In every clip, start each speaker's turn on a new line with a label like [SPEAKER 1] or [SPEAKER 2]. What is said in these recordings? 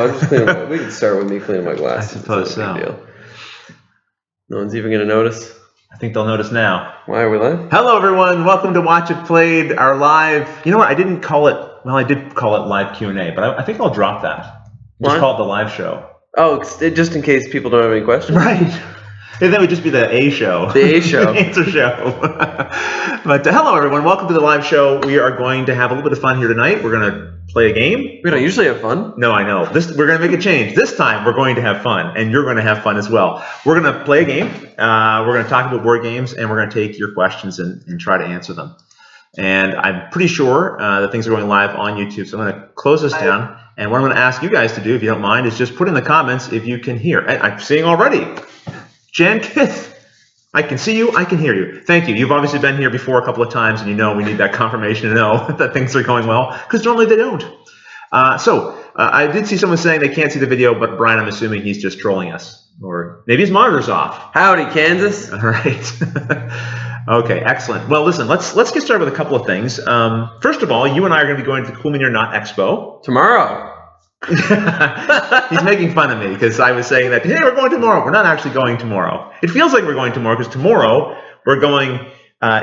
[SPEAKER 1] No, I'm just cleaning. We can start with me cleaning my glasses.
[SPEAKER 2] I suppose so.
[SPEAKER 1] Deal. No one's even going to notice.
[SPEAKER 2] I think they'll notice now.
[SPEAKER 1] Why are we live?
[SPEAKER 2] Hello, everyone. Welcome to Watch It Played, our live. You know what? I didn't call it. Well, I did call it live Q&A, but I think I'll drop that. Just call it the live show.
[SPEAKER 1] Oh, just in case people don't have any questions.
[SPEAKER 2] Right. And that would just be the A show.
[SPEAKER 1] The A show.
[SPEAKER 2] The answer show. But hello, everyone. Welcome to the live show. We are going to have a little bit of fun here tonight. We're going to play a game.
[SPEAKER 1] We don't usually have fun.
[SPEAKER 2] No, I know. We're going to make a change. This time, we're going to have fun, and you're going to have fun as well. We're going to play a game. We're going to talk about board games, and we're going to take your questions and try to answer them. And I'm pretty sure that things are going live on YouTube, so I'm going to close this down. And what I'm going to ask you guys to do, if you don't mind, is just put in the comments if you can hear. And I'm seeing already. Jan Kith, I can see you, I can hear you. Thank you. You've obviously been here before a couple of times, and you know we need that confirmation to know that things are going well, because normally they don't. I did see someone saying they can't see the video, but Brian, I'm assuming he's just trolling us. Or maybe his monitor's off.
[SPEAKER 1] Howdy, Kansas.
[SPEAKER 2] All right. Okay, excellent. Well, listen, let's get started with a couple of things. First of all, you and I are going to be going to the Cool Mini or Not Expo.
[SPEAKER 1] Tomorrow.
[SPEAKER 2] He's making fun of me because I was saying that, hey, we're going tomorrow. We're not actually going tomorrow. It feels like we're going tomorrow because tomorrow we're going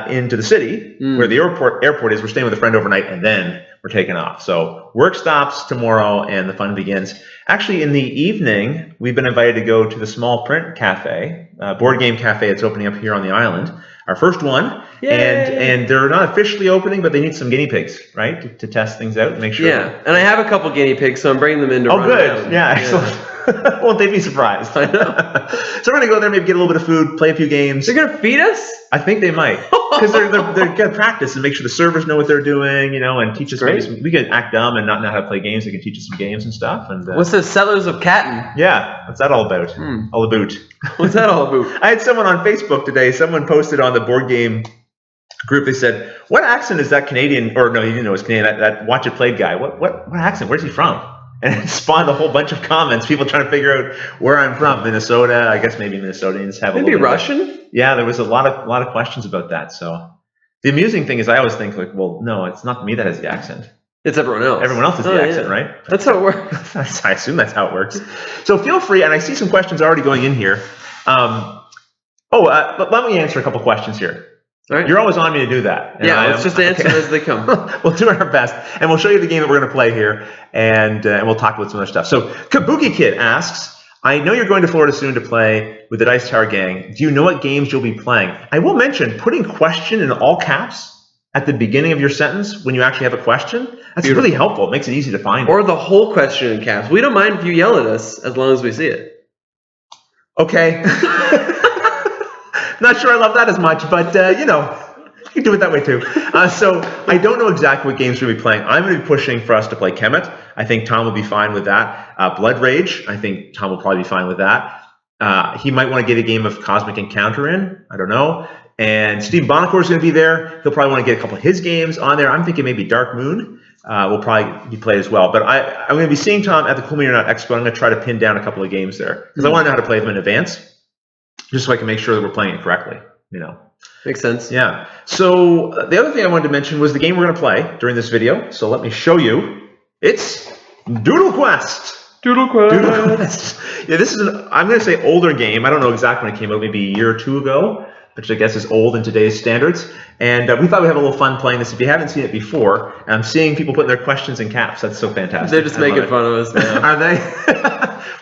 [SPEAKER 2] into the city where the airport is. We're staying with a friend overnight, and then we're taking off. So work stops tomorrow, and the fun begins. Actually, in the evening, we've been invited to go to the Small Print Cafe, board game cafe. It's opening up here on the island. Our first one.
[SPEAKER 1] Yay.
[SPEAKER 2] And they're not officially opening, but they need some guinea pigs, right, to test things out and make sure.
[SPEAKER 1] Yeah, and I have a couple guinea pigs, so I'm bringing them in to run
[SPEAKER 2] good.
[SPEAKER 1] around.
[SPEAKER 2] Yeah, excellent. Won't they be surprised?
[SPEAKER 1] I know.
[SPEAKER 2] So we're going to go there, maybe get a little bit of food, play a few games.
[SPEAKER 1] They're going to feed us?
[SPEAKER 2] I think they might. Because they're going to practice and make sure the servers know what they're doing, and teach us. Maybe we can act dumb and not know how to play games. They can teach us some games and stuff. And
[SPEAKER 1] what's the Settlers of Catan?
[SPEAKER 2] Yeah, what's that all about? All about.
[SPEAKER 1] What's that all about?
[SPEAKER 2] I had someone on Facebook today. Someone posted on the board game group. They said, "What accent is that Canadian?" Or no, he didn't know it was Canadian. That Watch It Played guy. What accent? Where's he from? And it spawned a whole bunch of comments. People trying to figure out where I'm from. Minnesota. I guess maybe Minnesotans have
[SPEAKER 1] maybe Russian.
[SPEAKER 2] Yeah, there was a lot of questions about that. So the amusing thing is, I always think like, well, no, it's not me that has the accent.
[SPEAKER 1] It's everyone else.
[SPEAKER 2] Everyone else has the accent, right?
[SPEAKER 1] That's how it works.
[SPEAKER 2] I assume that's how it works. So feel free, and I see some questions already going in here. Let me answer a couple questions here.
[SPEAKER 1] All right.
[SPEAKER 2] You're always on me to do that.
[SPEAKER 1] Yeah, let's just answer them as they come.
[SPEAKER 2] We'll do our best, and we'll show you the game that we're going to play here, and we'll talk about some other stuff. So Kabuki Kid asks, I know you're going to Florida soon to play with the Dice Tower gang. Do you know what games you'll be playing? I will mention putting question in all caps at the beginning of your sentence when you actually have a question. That's really helpful. It makes it easy to find.
[SPEAKER 1] Or the whole question in caps. We don't mind if you yell at us as long as we see it.
[SPEAKER 2] Okay. Not sure I love that as much, but you can do it that way too. So I don't know exactly what games we'll be playing. I'm going to be pushing for us to play Kemet. I think Tom will be fine with that. Blood Rage, I think Tom will probably be fine with that. He might want to get a game of Cosmic Encounter in. I don't know. And Steve Bonacore is going to be there. He'll probably want to get a couple of his games on there. I'm thinking maybe Dark Moon will probably be played as well. But I'm going to be seeing Tom at the Cool Mini or Not Expo. I'm going to try to pin down a couple of games there because I want to know how to play them in advance, just so I can make sure that we're playing it correctly.
[SPEAKER 1] Makes sense.
[SPEAKER 2] Yeah. So the other thing I wanted to mention was the game we're going to play during this video. So let me show you. It's Doodle Quest. Doodle Quest. Yeah, this is I'm going to say older game. I don't know exactly when it came out, maybe a year or two ago, which I guess is old in today's standards. And we thought we'd have a little fun playing this. If you haven't seen it before, and I'm seeing people putting their questions in caps. That's so fantastic.
[SPEAKER 1] They're just making fun of us now.
[SPEAKER 2] Are they?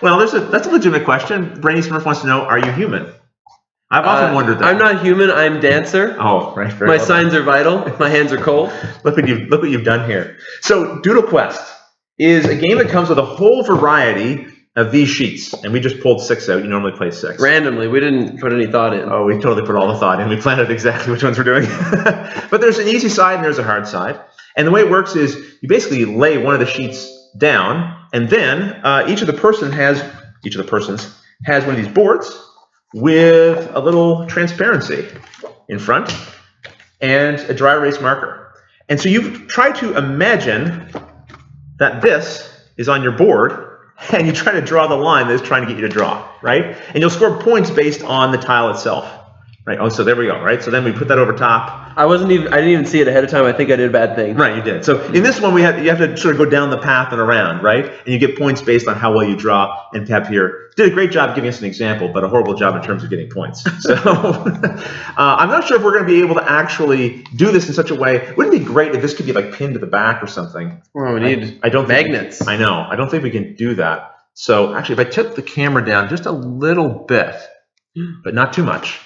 [SPEAKER 2] Well, that's a legitimate question. Brainy Smurf wants to know, are you human? I've often wondered that.
[SPEAKER 1] I'm not human. I'm dancer.
[SPEAKER 2] Oh, right.
[SPEAKER 1] My signs are vital. My hands are cold.
[SPEAKER 2] Look what you've done here. So Doodle Quest is a game that comes with a whole variety of these sheets, and we just pulled 6 out. You normally play 6.
[SPEAKER 1] Randomly. We didn't put any thought in.
[SPEAKER 2] Oh, we totally put all the thought in. We planned out exactly which ones we're doing. But there's an easy side and there's a hard side. And the way it works is you basically lay one of the sheets down, and then each of the persons has one of these boards with a little transparency in front and a dry erase marker. And so you've tried to imagine that this is on your board, and you try to draw the line that is trying to get you to draw, right? And you'll score points based on the tile itself. Right. Oh, so there we go. Right. So then we put that over top.
[SPEAKER 1] I didn't even see it ahead of time. I think I did a bad thing.
[SPEAKER 2] Right, you did. So in this one, you have to sort of go down the path and around, right? And you get points based on how well you draw. And Pep here did a great job giving us an example, but a horrible job in terms of getting points. So I'm not sure if we're going to be able to actually do this in such a way. Wouldn't it be great if this could be like pinned to the back or something?
[SPEAKER 1] Well, we need
[SPEAKER 2] I don't
[SPEAKER 1] magnets.
[SPEAKER 2] I know. I don't think we can do that. So actually, if I tip the camera down just a little bit, but not too much,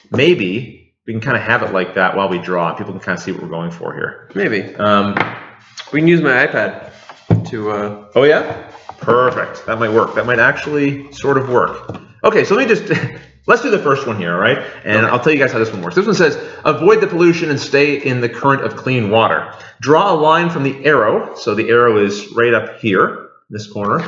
[SPEAKER 2] maybe we can kind of have it like that while we draw. People can kind of see what we're going for here.
[SPEAKER 1] Maybe. We can use my iPad to...
[SPEAKER 2] Oh, yeah? Perfect. That might work. That might actually sort of work. Okay, so let me just... Let's do the first one here, all right? And I'll tell you guys how this one works. This one says, avoid the pollution and stay in the current of clean water. Draw a line from the arrow. So the arrow is right up here, this corner,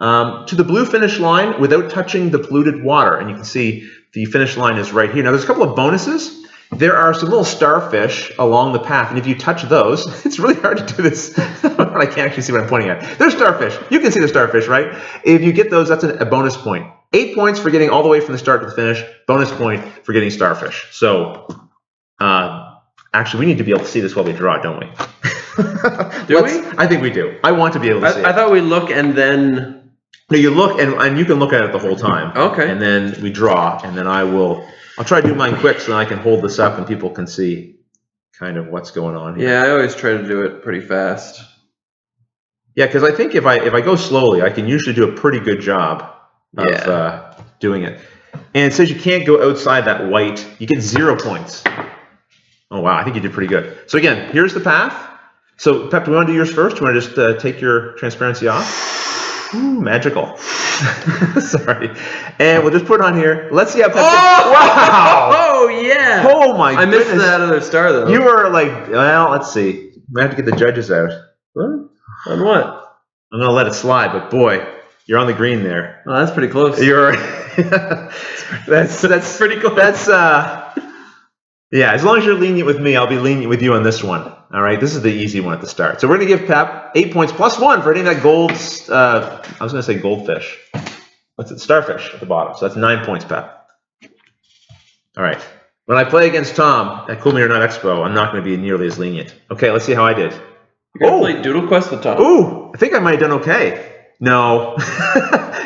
[SPEAKER 2] to the blue finish line without touching the polluted water. And you can see the finish line is right here. Now, there's a couple of bonuses. There are some little starfish along the path, and if you touch those, it's really hard to do this. I can't actually see what I'm pointing at. There's starfish. You can see the starfish, right? If you get those, that's a bonus point. 8 points for getting all the way from the start to the finish. Bonus point for getting starfish. So, actually, we need to be able to see this while we draw, don't we?
[SPEAKER 1] Do we?
[SPEAKER 2] I think we do. I want to be able to see it.
[SPEAKER 1] I thought we look and then...
[SPEAKER 2] No, you look, and you can look at it the whole time.
[SPEAKER 1] Okay.
[SPEAKER 2] And then we draw, and then I'll try to do mine quick so then I can hold this up and people can see kind of what's going on here.
[SPEAKER 1] Yeah, I always try to do it pretty fast.
[SPEAKER 2] Yeah, because I think if I go slowly, I can usually do a pretty good job of doing it. And it says you can't go outside that white. You get 0 points. Oh, wow. I think you did pretty good. So, again, here's the path. So, Pep, do we want to do yours first? Do you want to just take your transparency off? Ooh, magical. Sorry. And we'll just put it on here. Let's see how Pep did. Wow!
[SPEAKER 1] Oh, yeah!
[SPEAKER 2] Oh, my
[SPEAKER 1] I
[SPEAKER 2] goodness.
[SPEAKER 1] missed that other star, though.
[SPEAKER 2] You were like, well, let's see. We have to get the judges out.
[SPEAKER 1] What? On what?
[SPEAKER 2] I'm going to let it slide, but boy, you're on the green there.
[SPEAKER 1] Oh, that's pretty close.
[SPEAKER 2] You're... that's pretty close. That's, yeah, as long as you're lenient with me, I'll be lenient with you on this one. All right, this is the easy one at the start. So we're going to give Pep 8 points plus 1 for hitting that gold, I was going to say goldfish. What's it? Starfish at the bottom. So that's 9 points, Pep. All right. When I play against Tom at Cool Me or Not Expo, I'm not going to be nearly as lenient. Okay, let's see how I did.
[SPEAKER 1] You're going to play Doodle Quest with Tom.
[SPEAKER 2] Ooh, I think I might have done okay. No.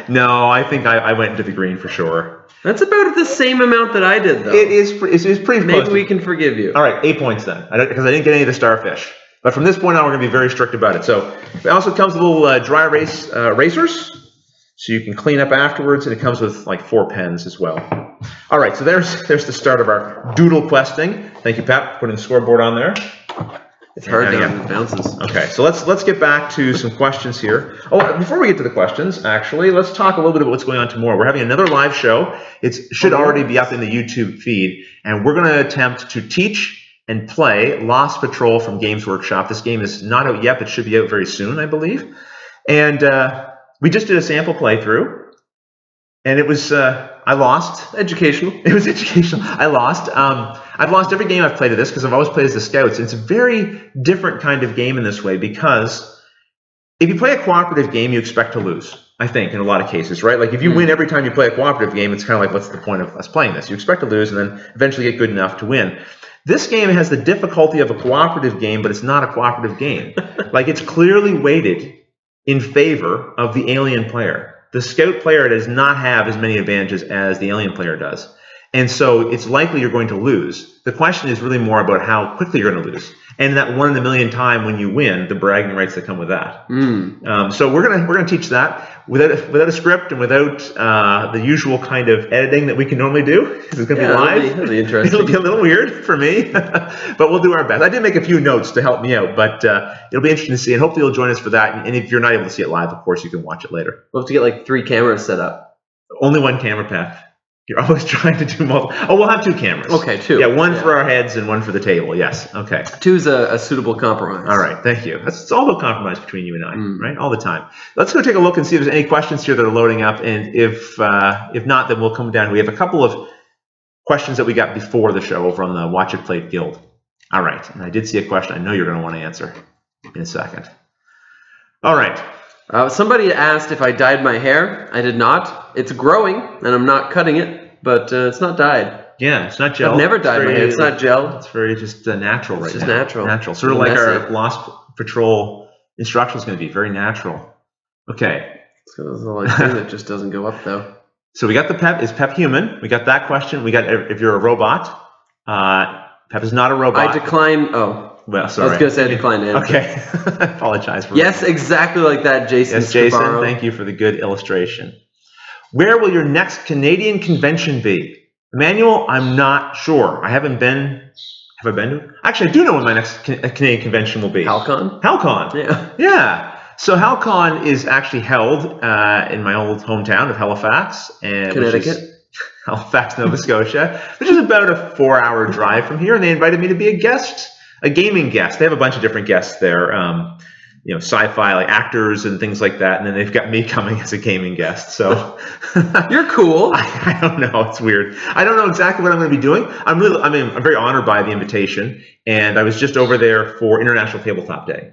[SPEAKER 2] No, I think I went into the green for sure.
[SPEAKER 1] That's about the same amount that I did, though.
[SPEAKER 2] It's pretty close.
[SPEAKER 1] Maybe we can forgive you.
[SPEAKER 2] All right, 8 points then, because I didn't get any of the starfish. But from this point on, we're going to be very strict about it. So it also comes with little dry erase erasers, so you can clean up afterwards, and it comes with like 4 pens as well. All right, so there's the start of our doodle questing. Thank you, Pep, putting the scoreboard on there.
[SPEAKER 1] It's hard to it bounces.
[SPEAKER 2] Okay, so let's get back to some questions here. Oh, before we get to the questions, actually, let's talk a little bit about what's going on tomorrow. We're having another live show. It should already be up in the YouTube feed, and we're going to attempt to teach and play Lost Patrol from Games Workshop. This game is not out yet, but should be out very soon, I believe. And we just did a sample playthrough, and it was I lost.
[SPEAKER 1] Educational.
[SPEAKER 2] It was educational. I lost. I've lost every game I've played of this because I've always played as the Scouts. It's a very different kind of game in this way because if you play a cooperative game, you expect to lose, I think, in a lot of cases, right? Like if you win every time you play a cooperative game, it's kind of like, what's the point of us playing this? You expect to lose and then eventually get good enough to win. This game has the difficulty of a cooperative game, but it's not a cooperative game. Like it's clearly weighted in favor of the alien player. The Scout player does not have as many advantages as the alien player does. And so it's likely you're going to lose. The question is really more about how quickly you're going to lose. And that 1 in a million time when you win, the bragging rights that come with that. So we're gonna teach that without a script and without the usual kind of editing that we can normally do. It's going to be live.
[SPEAKER 1] That'll be interesting.
[SPEAKER 2] It'll be a little weird for me, but we'll do our best. I did make a few notes to help me out, but it'll be interesting to see. And hopefully you'll join us for that. And if you're not able to see it live, of course you can watch it later.
[SPEAKER 1] We'll have to get like 3 cameras set up.
[SPEAKER 2] Only 1 camera, Pep. You're always trying to do multiple. Oh, we'll have 2 cameras.
[SPEAKER 1] Okay, 2.
[SPEAKER 2] Yeah, one for our heads and 1 for the table. Yes. Okay.
[SPEAKER 1] 2's a suitable compromise.
[SPEAKER 2] All right. Thank you. It's all about compromise between you and I, right? All the time. Let's go take a look and see if there's any questions here that are loading up. And if not, then we'll come down. We have a couple of questions that we got before the show over on the Watch It Played Guild. All right. And I did see a question I know you're going to want to answer in a second. All right.
[SPEAKER 1] Somebody asked if I dyed my hair. I did not. It's growing, and I'm not cutting it, but it's not dyed.
[SPEAKER 2] Yeah, it's not gel.
[SPEAKER 1] I've never dyed my hair. It's not gel.
[SPEAKER 2] It's very just natural right now.
[SPEAKER 1] It's just natural.
[SPEAKER 2] Natural. Sort of like our Lost Patrol instruction is going to be very natural. Okay.
[SPEAKER 1] So there's a like thing that just doesn't go up though.
[SPEAKER 2] So we got the Pep. Is Pep human? We got that question. We got if you're a robot. Pep is not a robot.
[SPEAKER 1] I decline. Oh.
[SPEAKER 2] Well, sorry.
[SPEAKER 1] I was going to say I decline to answer.
[SPEAKER 2] Okay. I apologize for
[SPEAKER 1] Yes, exactly like that, Jason.
[SPEAKER 2] Yes, Jason, thank you for the good illustration. Where will your next Canadian convention be? Emmanuel, I'm not sure. I haven't been. Have I been to it? Actually, I do know when my next Canadian convention will be.
[SPEAKER 1] Halcon?
[SPEAKER 2] Halcon.
[SPEAKER 1] Yeah.
[SPEAKER 2] Yeah. So Halcon is actually held in my old hometown of Halifax.
[SPEAKER 1] Connecticut?
[SPEAKER 2] Halifax, Nova Scotia, which is about a 4-hour drive from here. And they invited me to be a guest, a gaming guest. They have a bunch of different guests there. Sci-fi, like actors and things like that, and then they've got me coming as a gaming guest. So
[SPEAKER 1] you're cool.
[SPEAKER 2] I don't know. It's weird. I don't know exactly what I'm going to be doing. I'm very honored by the invitation, and I was just over there for International Tabletop Day.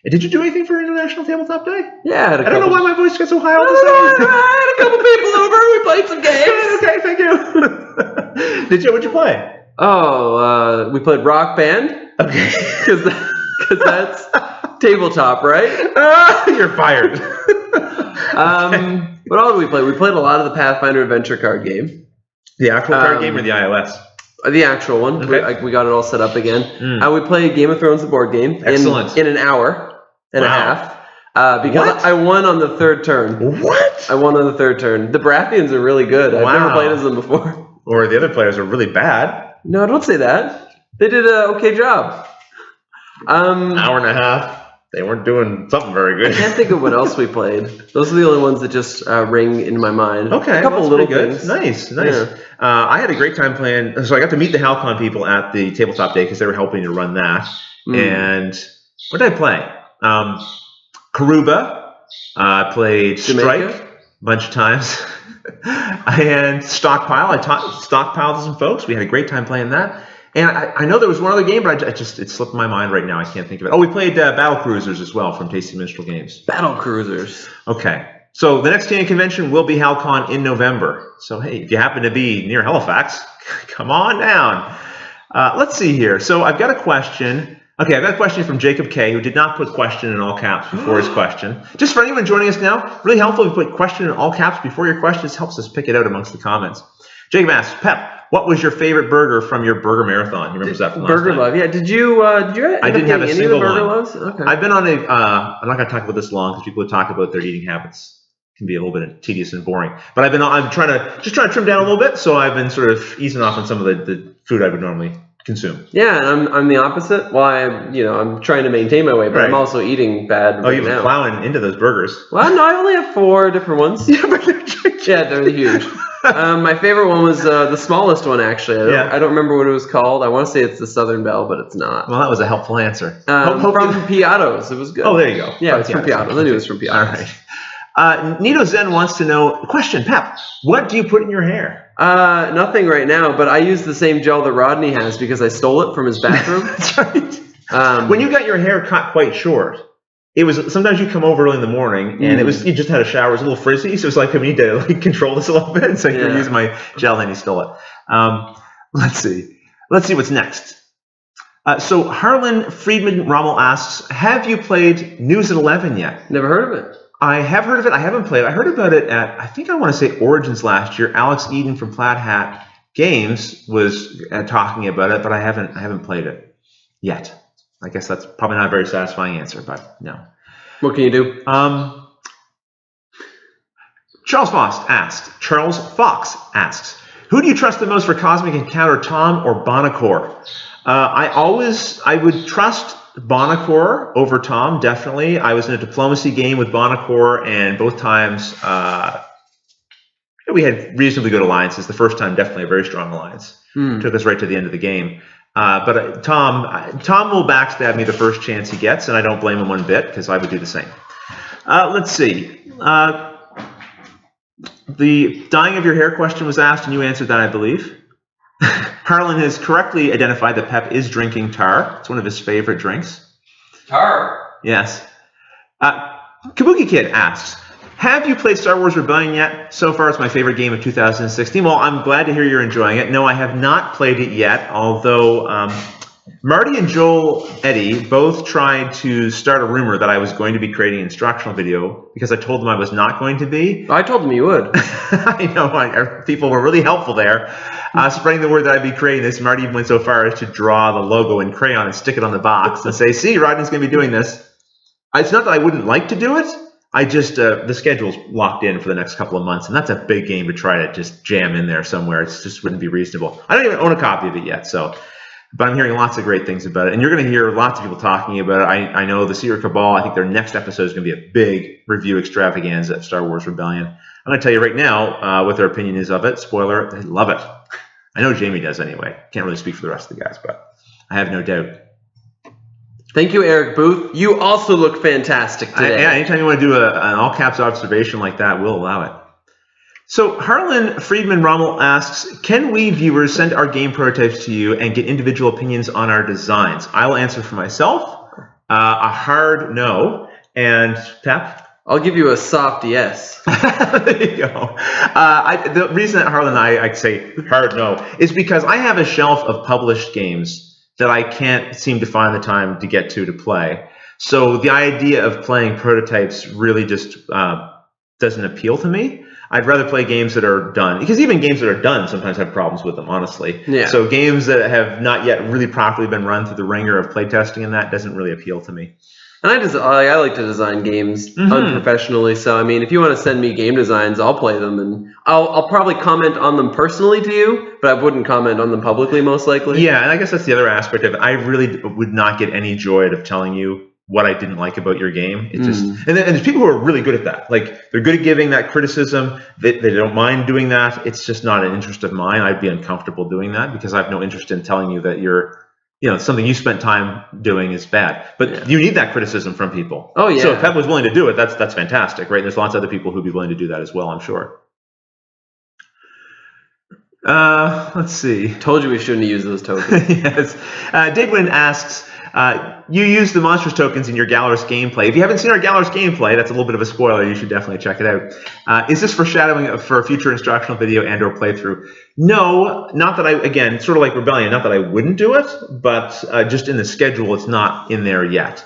[SPEAKER 2] And did you do anything for International Tabletop Day?
[SPEAKER 1] Yeah,
[SPEAKER 2] I don't know why my voice gets so high all of a sudden.
[SPEAKER 1] I had a couple people over. We played some games.
[SPEAKER 2] Okay, thank you. What'd you play?
[SPEAKER 1] Oh, we played Rock Band.
[SPEAKER 2] Okay,
[SPEAKER 1] because that's tabletop, right?
[SPEAKER 2] You're fired.
[SPEAKER 1] What all did we play? We played a lot of the Pathfinder Adventure card game.
[SPEAKER 2] The actual card game or the iOS?
[SPEAKER 1] The actual one.
[SPEAKER 2] Okay.
[SPEAKER 1] We got it all set up again. We played Game of Thrones, the board game.
[SPEAKER 2] Excellent.
[SPEAKER 1] In an hour and a half. Because
[SPEAKER 2] What?
[SPEAKER 1] I won on the third turn.
[SPEAKER 2] What?
[SPEAKER 1] I won on the third turn. The Baratheons are really good. I've never played as them before.
[SPEAKER 2] Or the other players are really bad.
[SPEAKER 1] No, don't say that. They did an okay job.
[SPEAKER 2] Hour and a half. They weren't doing something very good.
[SPEAKER 1] I can't think of what else we played. Those are the only ones that just ring into my mind.
[SPEAKER 2] Okay,
[SPEAKER 1] a couple little things.
[SPEAKER 2] Nice.
[SPEAKER 1] Yeah.
[SPEAKER 2] I had a great time playing. So I got to meet the Halcon people at the Tabletop Day because they were helping to run that. And what did I play? Karuba. I played
[SPEAKER 1] Jamaica?
[SPEAKER 2] Strike a bunch of times. And Stockpile. I stockpiled some folks. We had a great time playing that. And I know there was one other game, but it slipped my mind right now. I can't think of it. Oh, we played Battle Cruisers as well from Tasty Minstrel Games.
[SPEAKER 1] Battle Cruisers.
[SPEAKER 2] Okay. So the next Canadian convention will be Halcon in November. So, hey, if you happen to be near Halifax, come on down. Let's see here. So I've got a question. Okay, I've got a question from Jacob K, who did not put question in all caps before his question. Just for anyone joining us now, really helpful if you put question in all caps before your question. This helps us pick it out amongst the comments. Jacob asks, Pep, what was your favorite burger from your burger marathon? You remember that from last
[SPEAKER 1] Burger
[SPEAKER 2] time?
[SPEAKER 1] Love, yeah. Did you I
[SPEAKER 2] didn't have a single one.
[SPEAKER 1] Loves? Okay.
[SPEAKER 2] I've been on a, I'm not going to talk about this long because people who talk about their eating habits can be a little bit tedious and boring. But I'm trying to trim down a little bit, so I've been sort of easing off on some of the food I would normally consume.
[SPEAKER 1] Yeah, and I'm the opposite. Well, I'm trying to maintain my weight, but I'm also eating bad.
[SPEAKER 2] Oh, you've been plowing into those burgers.
[SPEAKER 1] Well, no, I only have 4 different ones.
[SPEAKER 2] Yeah, but they're
[SPEAKER 1] huge. My favorite one was the smallest one, actually. I don't remember what it was called. I want to say it's the Southern Belle, but it's not.
[SPEAKER 2] Well, that was a helpful answer.
[SPEAKER 1] From Piatto's. It was good.
[SPEAKER 2] Oh, there you go.
[SPEAKER 1] Yeah, it's from Piatto's. I knew it was from Piatto's.
[SPEAKER 2] All right. Nito Zen wants to know, question, Pep, what do you put in your hair?
[SPEAKER 1] Nothing right now, but I use the same gel that Rodney has because I stole it from his bathroom.
[SPEAKER 2] That's right. When you got your hair cut quite short, it was sometimes you come over early in the morning and you just had a shower. It was a little frizzy, so it's like we need to control this a little bit. So you're using my gel and you stole it. Let's see what's next. So Harlan Friedman Rommel asks, have you played News at 11 yet?
[SPEAKER 1] Never heard of it.
[SPEAKER 2] I have heard of it. I haven't played it. I heard about it at, I think I want to say Origins last year. Alex Eden from Plaid Hat Games was talking about it, but I haven't played it yet. I guess that's probably not a very satisfying answer, but no.
[SPEAKER 1] What can you do?
[SPEAKER 2] Charles Fox asks, who do you trust the most for Cosmic Encounter, Tom or Bonacore? I would trust Bonacore over Tom, definitely. I was in a diplomacy game with Bonacore, and both times we had reasonably good alliances. The first time, definitely a very strong alliance. Took us right to the end of the game. But Tom will backstab me the first chance he gets, and I don't blame him one bit because I would do the same. Let's see. The dyeing of your hair question was asked, and you answered that, I believe. Harlan has correctly identified that Pep is drinking tar. It's one of his favorite drinks.
[SPEAKER 1] Tar?
[SPEAKER 2] Yes. Kabuki Kid asks, Have you played Star Wars Rebellion yet? So far, it's my favorite game of 2016. Well, I'm glad to hear you're enjoying it. No, I have not played it yet, although Marty and Joel Eddy both tried to start a rumor that I was going to be creating an instructional video because I told them I was not going to be.
[SPEAKER 1] I told them you would.
[SPEAKER 2] I know. People were really helpful there. Spreading the word that I'd be creating this. Marty even went so far as to draw the logo in crayon and stick it on the box and say, see, Rodney's going to be doing this. It's not that I wouldn't like to do it. I just, the schedule's locked in for the next couple of months, and that's a big game to try to just jam in there somewhere. It just wouldn't be reasonable. I don't even own a copy of it yet, but I'm hearing lots of great things about it, and you're going to hear lots of people talking about it. I know the Secret Cabal, I think their next episode is going to be a big review extravaganza of Star Wars Rebellion. I'm going to tell you right now what their opinion is of it. Spoiler, they love it. I know Jamie does anyway. Can't really speak for the rest of the guys, but I have no doubt.
[SPEAKER 1] Thank you, Eric Booth. You also look fantastic today.
[SPEAKER 2] Yeah, anytime you want to do an all-caps observation like that, we'll allow it. So Harlan Friedman Rommel asks, can we viewers send our game prototypes to you and get individual opinions on our designs? I will answer for myself. A hard no. And Pep?
[SPEAKER 1] I'll give you a soft yes.
[SPEAKER 2] There you go. The reason that Harlan and I say hard no is because I have a shelf of published games that I can't seem to find the time to get to play. So the idea of playing prototypes really just doesn't appeal to me. I'd rather play games that are done, because even games that are done sometimes have problems with them, honestly.
[SPEAKER 1] Yeah.
[SPEAKER 2] So games that have not yet really properly been run through the ringer of playtesting and that doesn't really appeal to me.
[SPEAKER 1] And I like to design games unprofessionally, so I mean, if you want to send me game designs, I'll play them, and I'll probably comment on them personally to you, but I wouldn't comment on them publicly, most likely.
[SPEAKER 2] Yeah, and I guess that's the other aspect of it. I really would not get any joy out of telling you what I didn't like about your game. It just and there's people who are really good at that. Like, they're good at giving that criticism. They don't mind doing that. It's just not an interest of mine. I'd be uncomfortable doing that because I have no interest in telling you that something you spent time doing is bad. But you need that criticism from people.
[SPEAKER 1] Oh, yeah.
[SPEAKER 2] So if Pep was willing to do it, that's fantastic, right? And there's lots of other people who'd be willing to do that as well, I'm sure. Let's see.
[SPEAKER 1] Told you we shouldn't use those tokens.
[SPEAKER 2] Yes. Digwin asks, you use the monstrous tokens in your Gallerist gameplay. If you haven't seen our Gallerist gameplay, that's a little bit of a spoiler. You should definitely check it out. Is this foreshadowing for a future instructional video and or playthrough? No, not that again, sort of like Rebellion, not that I wouldn't do it, but just in the schedule, it's not in there yet.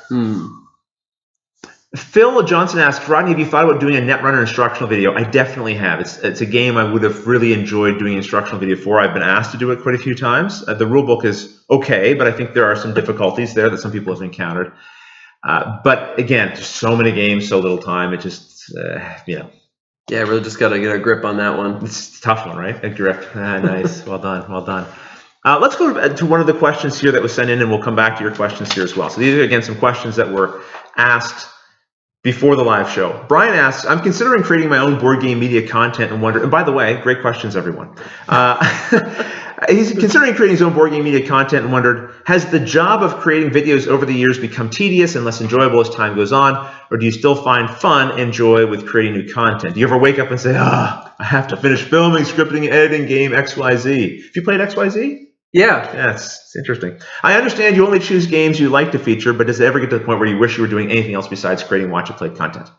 [SPEAKER 2] Phil Johnson asks, Rodney, have you thought about doing a Netrunner instructional video? I definitely have. It's a game I would have really enjoyed doing an instructional video for. I've been asked to do it quite a few times. The rulebook is okay, but I think there are some difficulties there that some people have encountered. But again, just so many games, so little time. It just,
[SPEAKER 1] Yeah, really just got to get a grip on that one.
[SPEAKER 2] It's a tough one, right? A grip. Nice. Well done. Well done. Let's go to one of the questions here that was sent in, and we'll come back to your questions here as well. So these are, again, some questions that were asked before the live show. Brian asks, I'm considering creating my own board game media content and wonder, and by the way, great questions, everyone. He's considering creating his own board game media content and wondered, has the job of creating videos over the years become tedious and less enjoyable as time goes on, or do you still find fun and joy with creating new content? Do you ever wake up and say, I have to finish filming, scripting, editing game XYZ? Have you played XYZ?
[SPEAKER 1] Yeah,
[SPEAKER 2] it's interesting. I understand you only choose games you like to feature, but does it ever get to the point where you wish you were doing anything else besides creating watch and play content?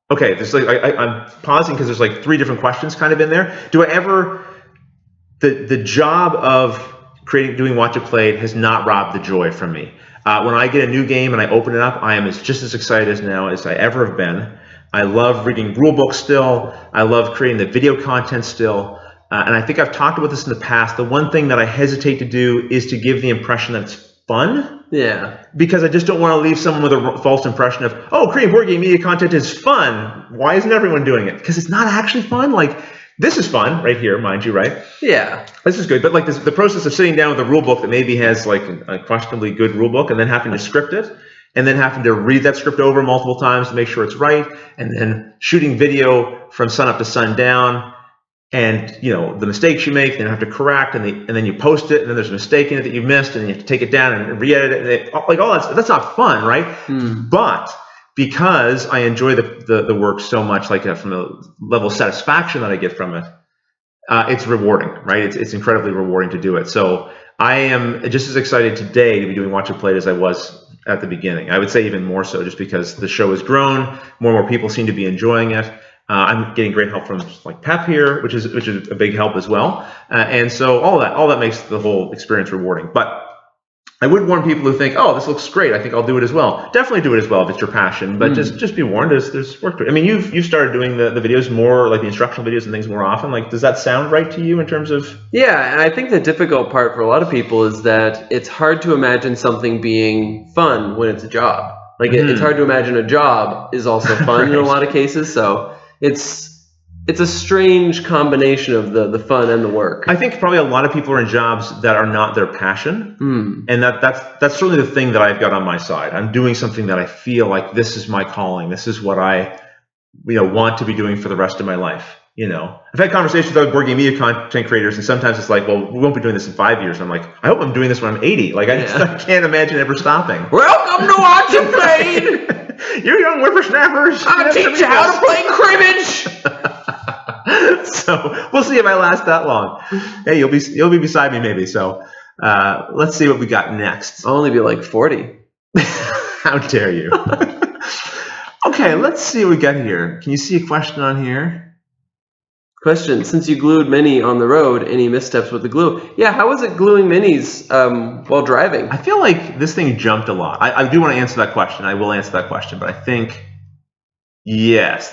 [SPEAKER 2] Okay, there's I'm pausing because there's like 3 different questions kind of in there. Do I ever the job of doing watch and play has not robbed the joy from me. When I get a new game and I open it up, I am just as excited as now as I ever have been. I love reading rule books still. I love creating the video content still. And I think I've talked about this in the past. The one thing that I hesitate to do is to give the impression that it's fun.
[SPEAKER 1] Yeah.
[SPEAKER 2] Because I just don't want to leave someone with a false impression of, creating board game media content is fun. Why isn't everyone doing it? Because it's not actually fun. Like, this is fun right here, mind you, right?
[SPEAKER 1] Yeah.
[SPEAKER 2] This is good. But like the process of sitting down with a rule book that maybe has like a questionably good rule book and then having to script it, and then having to read that script over multiple times to make sure it's right, and then shooting video from sun up to sundown, and the mistakes you make, then you have to correct, and then you post it, and then there's a mistake in it that you missed, and you have to take it down and re-edit it. Like all that's not fun, right? But because I enjoy the work so much, like from the level of satisfaction that I get from it, it's rewarding, right? It's incredibly rewarding to do it. So I am just as excited today to be doing Watch It Played as I was at the beginning. I would say even more so, just because the show has grown, more and more people seem to be enjoying it. I'm getting great help from like Pep here, which is a big help as well. And so all that makes the whole experience rewarding. But I would warn people who think, oh, this looks great, I think I'll do it as well. Definitely do it as well if it's your passion, but just be warned, there's work to it. I mean, you've started doing the videos more, like the instructional videos and things more often. Like, does that sound right to you in terms of?
[SPEAKER 1] Yeah, and I think the difficult part for a lot of people is that it's hard to imagine something being fun when it's a job. Like, it's hard to imagine a job is also fun in a lot of cases, so it's a strange combination of the fun and the work.
[SPEAKER 2] I think probably a lot of people are in jobs that are not their passion, and that's certainly the thing that I've got on my side. I'm doing something that I feel like this is my calling. This is what I, want to be doing for the rest of my life. I've had conversations with other board game media content creators, and sometimes it's like, well, we won't be doing this in 5 years. And I'm like, I hope I'm doing this when I'm 80. Like, I can't imagine ever stopping.
[SPEAKER 1] Welcome to Watch It Played!
[SPEAKER 2] You young whippersnappers!
[SPEAKER 1] I'll teach you how to play cribbage!
[SPEAKER 2] So we'll see if I last that long. Hey, you'll be beside me maybe. So let's see what we got next.
[SPEAKER 1] I'll only be like 40.
[SPEAKER 2] How dare you? Okay, let's see what we got here. Can you see a question on here?
[SPEAKER 1] Question: since you glued Mini on the road, any missteps with the glue? Yeah, how was it gluing Minis while driving?
[SPEAKER 2] I feel like this thing jumped a lot. I do want to answer that question. I will answer that question, but I think yes,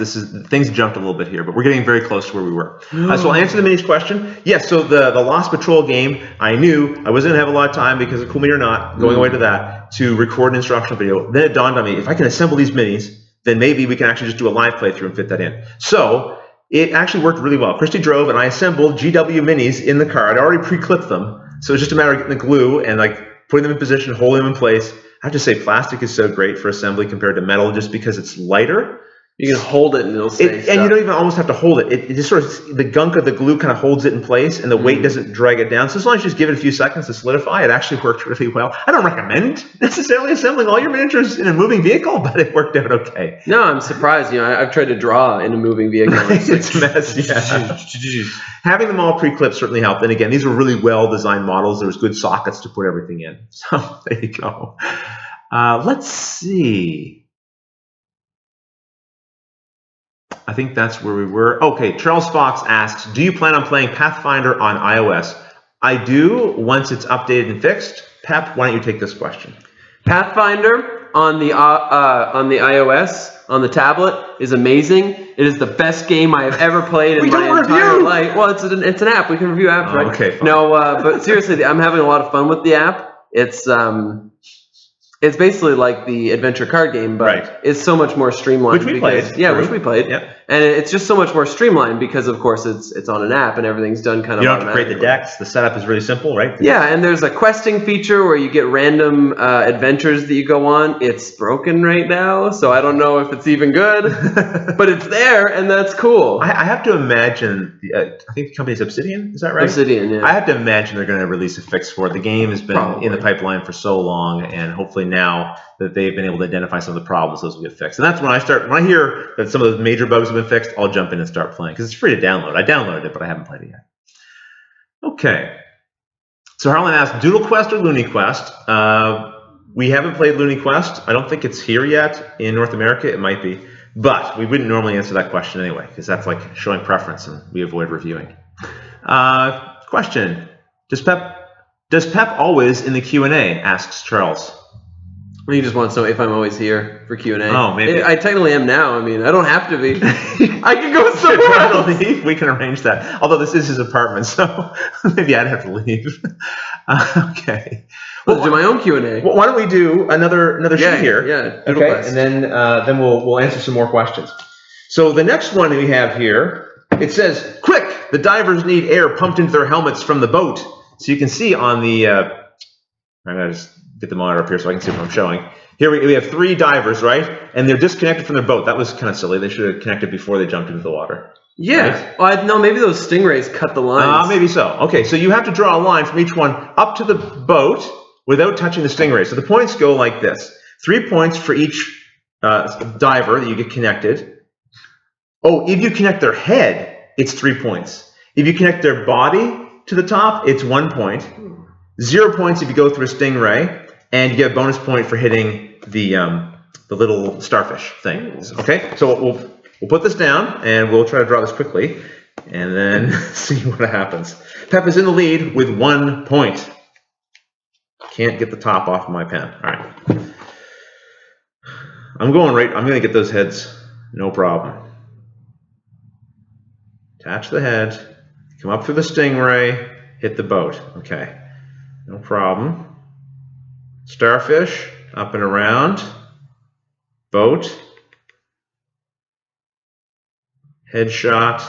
[SPEAKER 2] things jumped a little bit here, but we're getting very close to where we were. So I'll answer the Minis question. Yes, so the Lost Patrol game, I knew I wasn't going to have a lot of time because of Cool Mini or Not, going away to that, to record an instructional video. Then it dawned on me, if I can assemble these Minis, then maybe we can actually just do a live playthrough and fit that in. So it actually worked really well. Christy drove and I assembled GW Minis in the car. I'd already pre-clipped them, so it's just a matter of getting the glue and like putting them in position, holding them in place. I have to say, plastic is so great for assembly compared to metal, just because it's lighter.
[SPEAKER 1] You can hold it and it'll stay stuck.
[SPEAKER 2] And you don't even almost have to hold it. It just sort of, the gunk of the glue kind of holds it in place, and the weight doesn't drag it down. So as long as you just give it a few seconds to solidify, it actually worked really well. I don't recommend necessarily assembling all your miniatures in a moving vehicle, but it worked out okay.
[SPEAKER 1] No, I'm surprised. I've tried to draw in a moving vehicle.
[SPEAKER 2] It's a mess, yeah. Having them all pre-clipped certainly helped. And again, these were really well-designed models. There was good sockets to put everything in. So there you go. Let's see. I think that's where we were. Okay, Charles Fox asks, do you plan on playing Pathfinder on iOS? I do, once it's updated and fixed. Pep, why don't you take this question?
[SPEAKER 1] Pathfinder on the iOS, on the tablet, is amazing. It is the best game I have ever played in my entire life. Well, it's an app. We can review apps, right?
[SPEAKER 2] Okay, fine.
[SPEAKER 1] No, but seriously, I'm having a lot of fun with the app. It's basically like the adventure card game, but it's so much more streamlined.
[SPEAKER 2] Which we played.
[SPEAKER 1] Yeah, which we played.
[SPEAKER 2] Yep.
[SPEAKER 1] And it's just so much more streamlined because, of course, it's on an app and everything's done kind of
[SPEAKER 2] You don't have to create the decks. The setup is really simple, right?
[SPEAKER 1] Yeah, and there's a questing feature where you get random adventures that you go on. It's broken right now, so I don't know if it's even good, but it's there, and that's cool.
[SPEAKER 2] I have to imagine, I think the company's Obsidian, is that right?
[SPEAKER 1] Obsidian, yeah.
[SPEAKER 2] I have to imagine they're going to release a fix for it. The game has been in the pipeline for so long, and hopefully now that they've been able to identify some of the problems, those will get fixed. And that's when I hear that some of the major bugs have been fixed, I'll jump in and start playing, because it's free to download. I downloaded it, but I haven't played it yet. Okay. So Harlan asked, Doodle Quest or Looney Quest? We haven't played Looney Quest. I don't think it's here yet in North America. It might be. But we wouldn't normally answer that question anyway, because that's like showing preference, and we avoid reviewing. Question. Does Pep always in the Q&A, asks Charles.
[SPEAKER 1] You just want to know if I'm always here for Q&A.
[SPEAKER 2] Oh, maybe.
[SPEAKER 1] I technically am now. I mean, I don't have to be. I can go somewhere else.
[SPEAKER 2] We can arrange that. Although this is his apartment, so maybe I'd have to leave. Okay.
[SPEAKER 1] Well, do my own Q&A.
[SPEAKER 2] Well, why don't we do another sheet here?
[SPEAKER 1] Yeah.
[SPEAKER 2] Okay. And then we'll answer some more questions. So the next one we have here, it says, "Quick! The divers need air pumped into their helmets from the boat." So you can see on the. I'm gonna just get the monitor up here so I can see what I'm showing. Here we have 3 divers, right? And they're disconnected from their boat. That was kind of silly. They should have connected before they jumped into the water.
[SPEAKER 1] Yeah. Right? Well, no, maybe those stingrays cut the lines.
[SPEAKER 2] Maybe so. Okay, so you have to draw a line from each one up to the boat without touching the stingray. So the points go like this. 3 points for each diver that you get connected. Oh, if you connect their head, it's 3 points. If you connect their body to the top, it's 1 point. 0 points if you go through a stingray, and you get a bonus point for hitting the little starfish thing. Okay, so we'll put this down, and we'll try to draw this quickly, and then see what happens. Pep is in the lead with 1 point. Can't get the top off my pen. All right. I'm going to get those heads, no problem. Attach the head, come up through the stingray, hit the boat. Okay, no problem. Starfish, up and around. Boat. Headshot.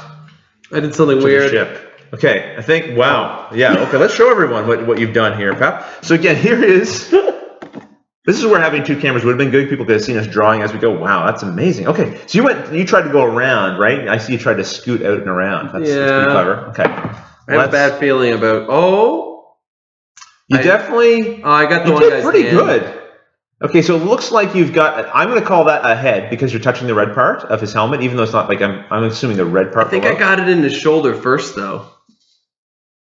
[SPEAKER 1] I did something
[SPEAKER 2] to
[SPEAKER 1] weird.
[SPEAKER 2] The ship. Okay, I think, wow. Yeah, okay, let's show everyone what you've done here, Pep. So again, here is, this is where having 2 cameras would have been good. People could have seen us drawing as we go. Wow, that's amazing. Okay, so you tried to go around, right? I see you tried to scoot out and around. That's pretty clever. Okay.
[SPEAKER 1] I have a bad feeling about,
[SPEAKER 2] You definitely,
[SPEAKER 1] I got the
[SPEAKER 2] you
[SPEAKER 1] one
[SPEAKER 2] did
[SPEAKER 1] guy's
[SPEAKER 2] pretty
[SPEAKER 1] hand.
[SPEAKER 2] good. Okay, so it looks like you've got, I'm going to call that a head because you're touching the red part of his helmet, even though it's not like, I'm assuming the red part
[SPEAKER 1] I think
[SPEAKER 2] below.
[SPEAKER 1] I got it in his shoulder first, though.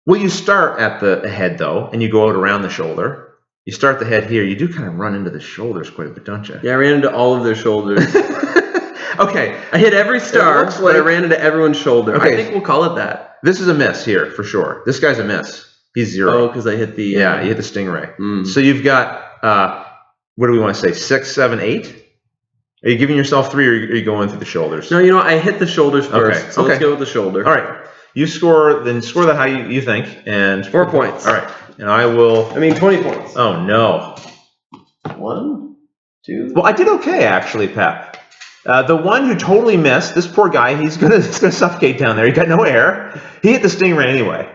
[SPEAKER 2] Well, you start at the head, though, and you go out around the shoulder. You start the head here. You do kind of run into the shoulders quite a bit, don't you?
[SPEAKER 1] Yeah, I ran into all of their shoulders.
[SPEAKER 2] Okay.
[SPEAKER 1] I hit every star, but I ran into everyone's shoulder.
[SPEAKER 2] Okay.
[SPEAKER 1] I think we'll call it that.
[SPEAKER 2] This is a miss here, for sure. This guy's a miss. He's 0.
[SPEAKER 1] Oh, because I hit the...
[SPEAKER 2] Yeah, you hit the stingray.
[SPEAKER 1] Mm.
[SPEAKER 2] So you've got, what do we want to say, 6, 7, 8? Are you giving yourself 3, or are you going through the shoulders?
[SPEAKER 1] No, I hit the shoulders first, so let's go with the shoulder.
[SPEAKER 2] All right. You score that how you think, and
[SPEAKER 1] 4 points.
[SPEAKER 2] All right, and I will.
[SPEAKER 1] 20 points.
[SPEAKER 2] Oh no.
[SPEAKER 1] 1, 2.
[SPEAKER 2] Well, I did okay actually, Pep. The one who totally missed, this poor guy, he's gonna suffocate down there. He got no air. He hit the stingray anyway.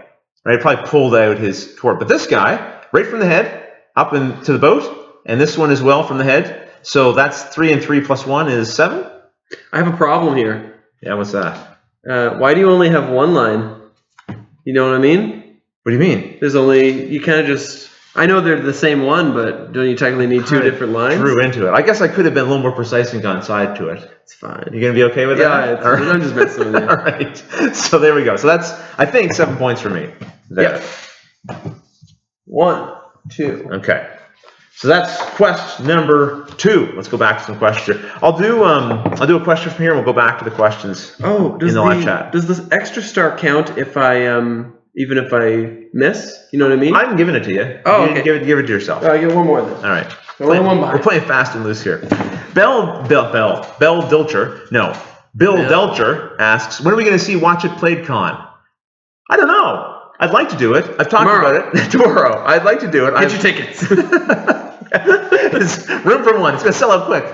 [SPEAKER 2] Right, probably pulled out his cord. But this guy, right from the head, up into the boat, and this one as well from the head. So that's 3 and 3 plus 1 is 7.
[SPEAKER 1] I have a problem here.
[SPEAKER 2] Yeah, what's that?
[SPEAKER 1] Why do you only have 1 line? You know what I mean?
[SPEAKER 2] What do you mean?
[SPEAKER 1] There's only, you kind of just, I know they're the same one, but don't you technically need 2 different lines?
[SPEAKER 2] Drew into it. I guess I could have been a little more precise and gone side to it.
[SPEAKER 1] It's fine.
[SPEAKER 2] You gonna be okay with that?
[SPEAKER 1] Yeah, I'm just messing with you.
[SPEAKER 2] All right. So there we go. So that's, I think, 7 points for me. There.
[SPEAKER 1] Yep. 1, 2.
[SPEAKER 2] Okay. So that's quest number 2. Let's go back to some questions here. I'll do a question from here, and we'll go back to the questions in the live chat.
[SPEAKER 1] Does this extra star count if I even if I miss? You know what I mean?
[SPEAKER 2] I'm giving it to you.
[SPEAKER 1] Oh,
[SPEAKER 2] You
[SPEAKER 1] okay.
[SPEAKER 2] Give it to yourself.
[SPEAKER 1] I get 1 more then.
[SPEAKER 2] All right.
[SPEAKER 1] We're
[SPEAKER 2] playing fast and loose here. Bill Dilcher asks, when are we going to see Watch It Played Con? I don't know. I'd like to do it. I've talked about it. Tomorrow. I'd like to do it.
[SPEAKER 1] Get your tickets.
[SPEAKER 2] It's room for 1. It's going to sell out quick.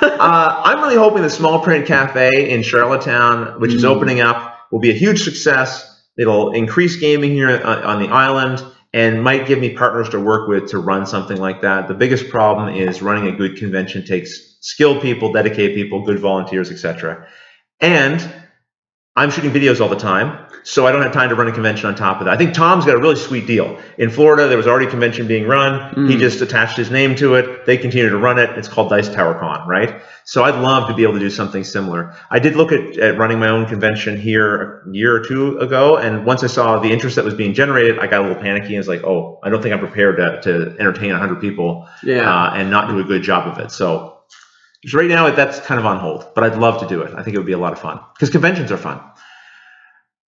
[SPEAKER 2] I'm really hoping the Small Print Cafe in Charlottetown, which is opening up, will be a huge success. It'll increase gaming here on the island and might give me partners to work with to run something like that. The biggest problem is running a good convention takes skilled people, dedicated people, good volunteers, etc. And I'm shooting videos all the time, so I don't have time to run a convention on top of that. I think Tom's got a really sweet deal. In Florida, there was already a convention being run. He just attached his name to it. They continue to run it. It's called Dice Tower Con, right? So I'd love to be able to do something similar. I did look at running my own convention here a year or 2 ago, and once I saw the interest that was being generated, I got a little panicky and was like, oh, I don't think I'm prepared to entertain 100 people and not do a good job of it. So right now, that's kind of on hold, but I'd love to do it. I think it would be a lot of fun because conventions are fun.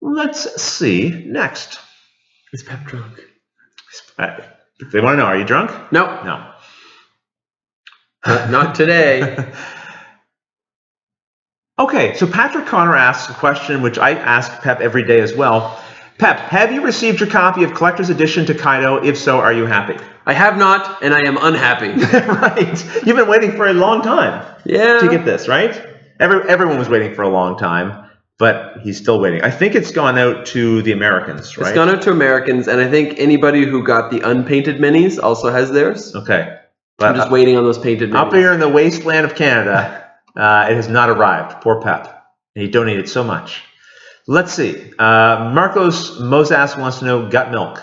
[SPEAKER 2] Let's see next.
[SPEAKER 1] Is Pep drunk?
[SPEAKER 2] If they want to know, are you drunk?
[SPEAKER 1] No.
[SPEAKER 2] No.
[SPEAKER 1] Not today.
[SPEAKER 2] Okay, so Patrick Connor asks a question which I ask Pep every day as well. Pep, have you received your copy of Collector's Edition to Kaido? If so, are you happy?
[SPEAKER 1] I have not, and I am unhappy.
[SPEAKER 2] Right. You've been waiting for a long time to get this, right? Everyone was waiting for a long time, but he's still waiting. I think it's gone out to the Americans, right?
[SPEAKER 1] It's gone out to Americans, and I think anybody who got the unpainted minis also has theirs.
[SPEAKER 2] Okay. But
[SPEAKER 1] I'm just waiting on those painted minis.
[SPEAKER 2] Up here in the wasteland of Canada, it has not arrived. Poor Pep. And he donated so much. Let's see. Marcos Mosas wants to know gut milk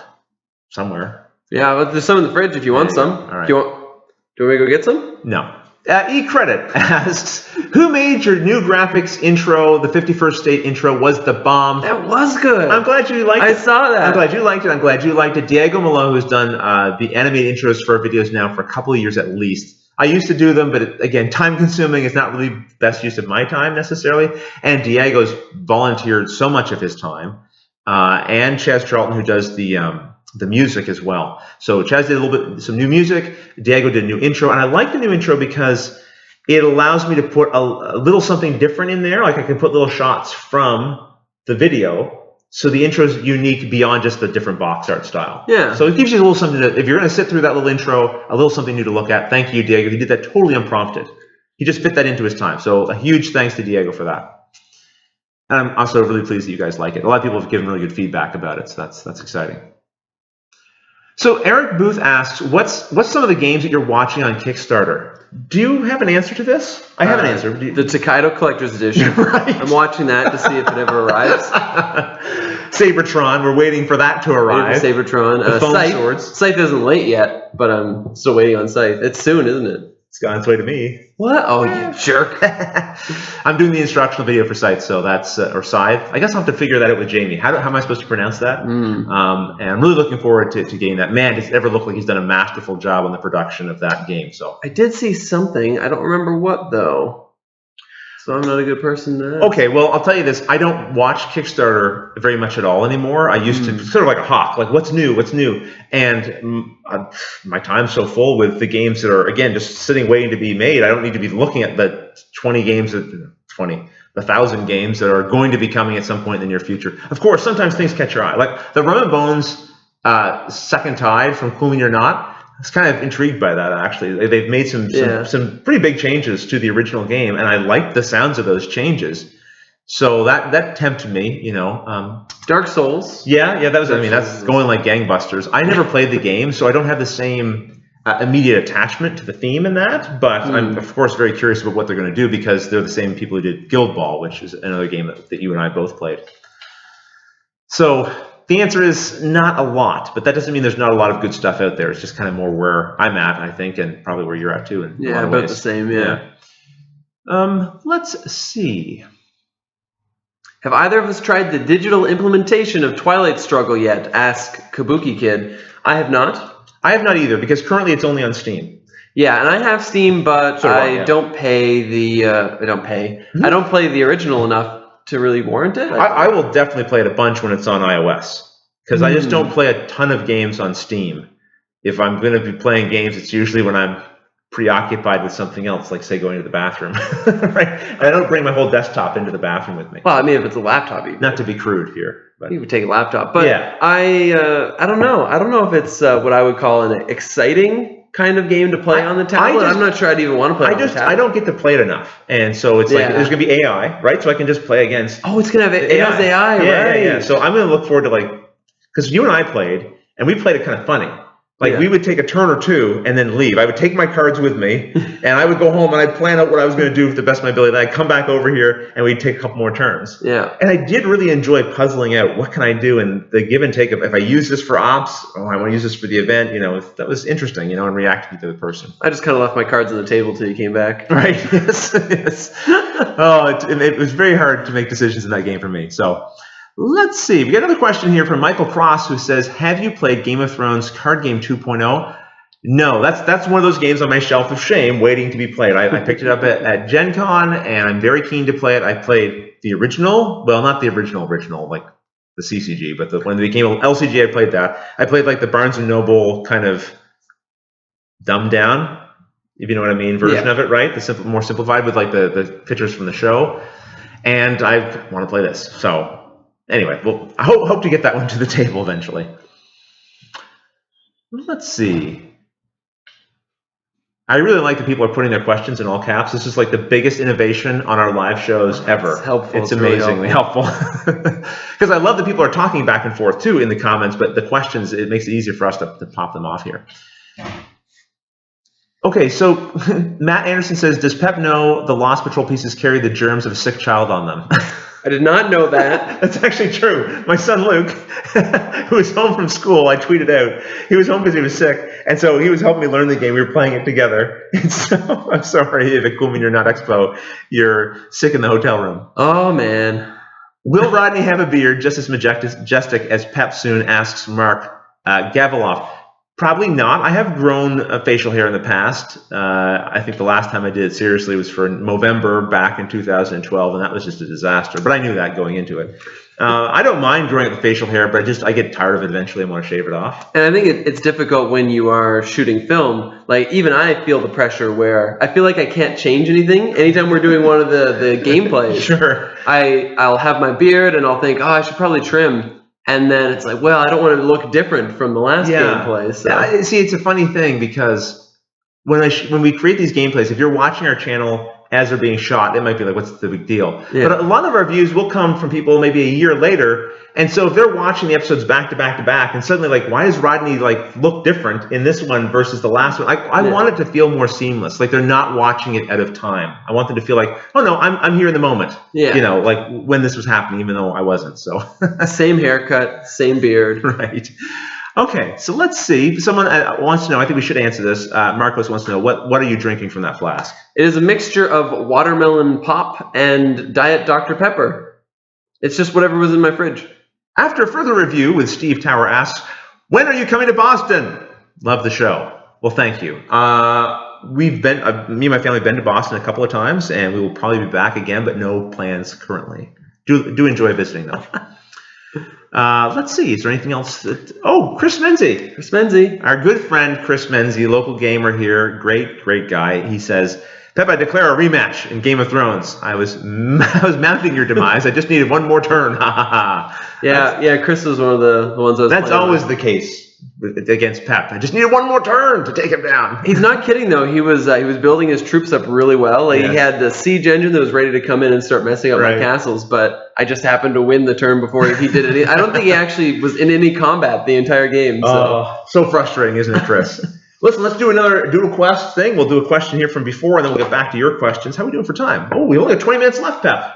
[SPEAKER 2] somewhere.
[SPEAKER 1] Yeah, well, there's some in the fridge if you want some.
[SPEAKER 2] All right.
[SPEAKER 1] Do you want me to go get some?
[SPEAKER 2] No. eCredit asks, who made your new graphics intro? The 51st State intro was the bomb.
[SPEAKER 1] That was good.
[SPEAKER 2] I'm glad you liked it.
[SPEAKER 1] I saw that.
[SPEAKER 2] I'm glad you liked it. I'm glad you liked it. Diego Malo, who's done the animated intros for our videos now for a couple of years at least. I used to do them, but again, time-consuming is not really best use of my time necessarily. And Diego's volunteered so much of his time. And Chaz Charlton, who does the music as well. So Chaz did a little bit, some new music. Diego did a new intro, and I like the new intro because it allows me to put a little something different in there. Like I can put little shots from the video, so the intro is unique beyond just the different box art style.
[SPEAKER 1] Yeah.
[SPEAKER 2] So it gives you a little something to, if you're going to sit through that little intro, a little something new to look at. Thank you, Diego. He did that totally unprompted. He just fit that into his time. So a huge thanks to Diego for that. And I'm also really pleased that you guys like it. A lot of people have given really good feedback about it, so that's exciting. So Eric Booth asks, what's some of the games that you're watching on Kickstarter? Do you have an answer to this? I have an answer.
[SPEAKER 1] The Takedo Collector's Edition.
[SPEAKER 2] Right.
[SPEAKER 1] I'm watching that to see if it ever arrives.
[SPEAKER 2] Sabertron, we're waiting for that to arrive.
[SPEAKER 1] Sabertron.
[SPEAKER 2] The foam swords.
[SPEAKER 1] Scythe isn't late yet, but I'm still waiting on Scythe. It's soon, isn't it?
[SPEAKER 2] It's got its way to me.
[SPEAKER 1] What? Oh, you jerk.
[SPEAKER 2] I'm doing the instructional video for Scythe, so that's, or Scythe. I guess I'll have to figure that out with Jamie. How am I supposed to pronounce that? And I'm really looking forward to getting that. Man, does it ever look like he's done a masterful job on the production of that game. So
[SPEAKER 1] I did see something. I don't remember what, though. So I'm not a good person to ask.
[SPEAKER 2] Okay, well, I'll tell you this. I don't watch Kickstarter very much at all anymore. I used to, sort of like a hawk, like what's new? And my time's so full with the games that are, again, just sitting waiting to be made. I don't need to be looking at the 1,000 games that are going to be coming at some point in the near future. Of course, sometimes things catch your eye. Like the Rum and Bones Second Tide from Cool Me or Not. I was kind of intrigued by that, actually. They've made some pretty big changes to the original game, and I liked the sounds of those changes. So that tempted me, you know.
[SPEAKER 1] Dark Souls.
[SPEAKER 2] Yeah, that was. That's going like gangbusters. I never played the game, so I don't have the same immediate attachment to the theme in that. But I'm of course very curious about what they're going to do because they're the same people who did Guild Ball, which is another game that you and I both played. So. The answer is not a lot, but that doesn't mean there's not a lot of good stuff out there. It's just kind of more where I'm at, I think, and probably where you're at too.
[SPEAKER 1] Yeah, about the same, yeah.
[SPEAKER 2] Let's see.
[SPEAKER 1] Have either of us tried the digital implementation of Twilight Struggle yet? Ask Kabuki Kid. I have not.
[SPEAKER 2] I have not either, because currently it's only on Steam.
[SPEAKER 1] Yeah, and I have Steam, but I don't pay the. I don't play the original enough to really warrant it.
[SPEAKER 2] I will definitely play it a bunch when it's on iOS, because I just don't play a ton of games on Steam. If I'm going to be playing games, it's usually when I'm preoccupied with something else, like say going to the bathroom. Right? And I don't bring my whole desktop into the bathroom with me.
[SPEAKER 1] Well, I mean, if it's a laptop,
[SPEAKER 2] not to be crude here, but
[SPEAKER 1] you would take a laptop. But
[SPEAKER 2] yeah.
[SPEAKER 1] I don't know. I don't know if it's what I would call an exciting kind of game to play on the tablet. I'm not sure I'd even want to play on the tablet.
[SPEAKER 2] I don't get to play it enough. And so it's like, there's going to be AI, right? So I can just play against...
[SPEAKER 1] Oh, it's going to have AI, right?
[SPEAKER 2] Yeah. So I'm going to look forward to because you and I played, and we played it kind of funny. We would take a turn or two and then leave. I would take my cards with me, and I would go home and I'd plan out what I was going to do to the best of my ability. Then I'd come back over here and we'd take a couple more turns.
[SPEAKER 1] Yeah.
[SPEAKER 2] And I did really enjoy puzzling out what can I do and the give and take of if I use this for ops, I want to use this for the event. That was interesting, and reacting to the person.
[SPEAKER 1] I just kind of left my cards on the table till you came back.
[SPEAKER 2] Right. Yes. Oh, it was very hard to make decisions in that game for me. So. Let's see. We got another question here from Michael Cross, who says, "Have you played Game of Thrones Card Game 2.0?" No, that's one of those games on my shelf of shame, waiting to be played. I picked it up at Gen Con, and I'm very keen to play it. I played the original, well, not the original, like the CCG, but when it became LCG, I played that. I played like the Barnes & Noble kind of dumbed down, if you know what I mean, version of it, right? The more simplified with like the pictures from the show. And I want to play this, so... Anyway, well, I hope to get that one to the table eventually. Let's see. I really like that people are putting their questions in all caps. This is like the biggest innovation on our live shows ever.
[SPEAKER 1] It's helpful.
[SPEAKER 2] It's amazingly really helpful. Because I love that people are talking back and forth too in the comments, but the questions, it makes it easier for us to pop them off here. Okay, so Matt Anderson says, "Does Pep know the Lost Patrol pieces carry the germs of a sick child on them?"
[SPEAKER 1] I did not know that.
[SPEAKER 2] That's actually true. My son Luke, who was home from school, I tweeted out, he was home because he was sick, and so he was helping me learn the game. We were playing it together. And so I'm sorry if at Cool You're Not Expo, you're sick in the hotel room.
[SPEAKER 1] Oh, man.
[SPEAKER 2] Will Rodney have a beard just as majestic as Pep soon, asks Mark Gaviloff. Probably not. I have grown facial hair in the past. I think the last time I did it seriously was for Movember back in 2012, and that was just a disaster. But I knew that going into it. I don't mind growing out the facial hair, but I get tired of it eventually and want to shave it off.
[SPEAKER 1] And I think it's difficult when you are shooting film. Like, even I feel the pressure where I feel like I can't change anything. Anytime we're doing one of the gameplays,
[SPEAKER 2] Sure.
[SPEAKER 1] I'll have my beard and I'll think, oh, I should probably trim. And then it's like, well, I don't want to look different from the last gameplay. So.
[SPEAKER 2] Yeah, see, it's a funny thing because when we create these gameplays, if you're watching our channel as they're being shot, it might be like, what's the big deal? Yeah. But a lot of our views will come from people maybe a year later. And so if they're watching the episodes back to back to back, and suddenly like, why does Rodney like look different in this one versus the last one? I want it to feel more seamless. Like they're not watching it out of time. I want them to feel like, oh no, I'm here in the moment.
[SPEAKER 1] Yeah.
[SPEAKER 2] You know, like when this was happening, even though I wasn't. So
[SPEAKER 1] same haircut, same beard.
[SPEAKER 2] Right. Okay, so let's see. Someone wants to know, I think we should answer this. Marcos wants to know, what are you drinking from that flask?
[SPEAKER 1] It is a mixture of watermelon pop and Diet Dr. Pepper. It's just whatever was in my fridge.
[SPEAKER 2] After further review with Steve Tower asks, when are you coming to Boston? Love the show. Well, thank you. We've been, me and my family have been to Boston a couple of times, and we will probably be back again, but no plans currently. Do enjoy visiting, though. Let's see. Is there anything else? Chris Menzie.
[SPEAKER 1] Chris Menzie.
[SPEAKER 2] Our good friend Chris Menzie, local gamer here. Great guy. He says, Pep, I declare a rematch in Game of Thrones. I was mounting your demise. I just needed one more turn.
[SPEAKER 1] Yeah. Chris was one of the ones I was.
[SPEAKER 2] That's always the case against Pep. I just needed one more turn to take him down.
[SPEAKER 1] He's not kidding though. He was building his troops up really well. Like, yes. He had the siege engine that was ready to come in and start messing up my castles, but I just happened to win the turn before he did it. I don't think he actually was in any combat the entire game.
[SPEAKER 2] So frustrating, isn't it, Chris? Listen, let's do another Doodle Quest thing. We'll do a question here from before, and then we'll get back to your questions. How are we doing for time? Oh, we only have 20 minutes left, Pep.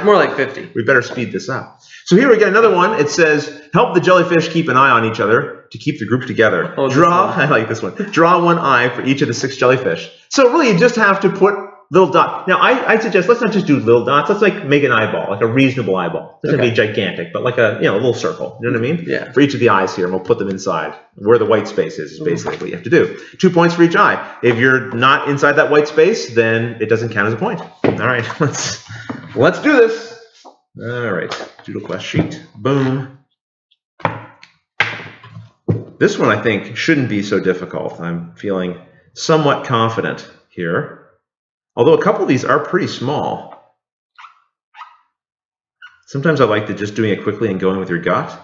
[SPEAKER 1] More like 50.
[SPEAKER 2] We better speed this up. So here we get another one. It says, help the jellyfish keep an eye on each other to keep the group together. I like this one. Draw one eye for each of the 6 jellyfish. So really, you just have to put little dots. Now, I suggest let's not just do little dots. Let's like make an eyeball, like a reasonable eyeball. It doesn't have to be gigantic, but like a little circle. You know what I mean?
[SPEAKER 1] Yeah.
[SPEAKER 2] For each of the eyes here, and we'll put them inside. Where the white space is basically what you have to do. 2 points for each eye. If you're not inside that white space, then it doesn't count as a point. All right, let's do this. All right, Doodle Quest sheet. Boom. This one I think shouldn't be so difficult. I'm feeling somewhat confident here. Although a couple of these are pretty small. Sometimes I like just doing it quickly and going with your gut.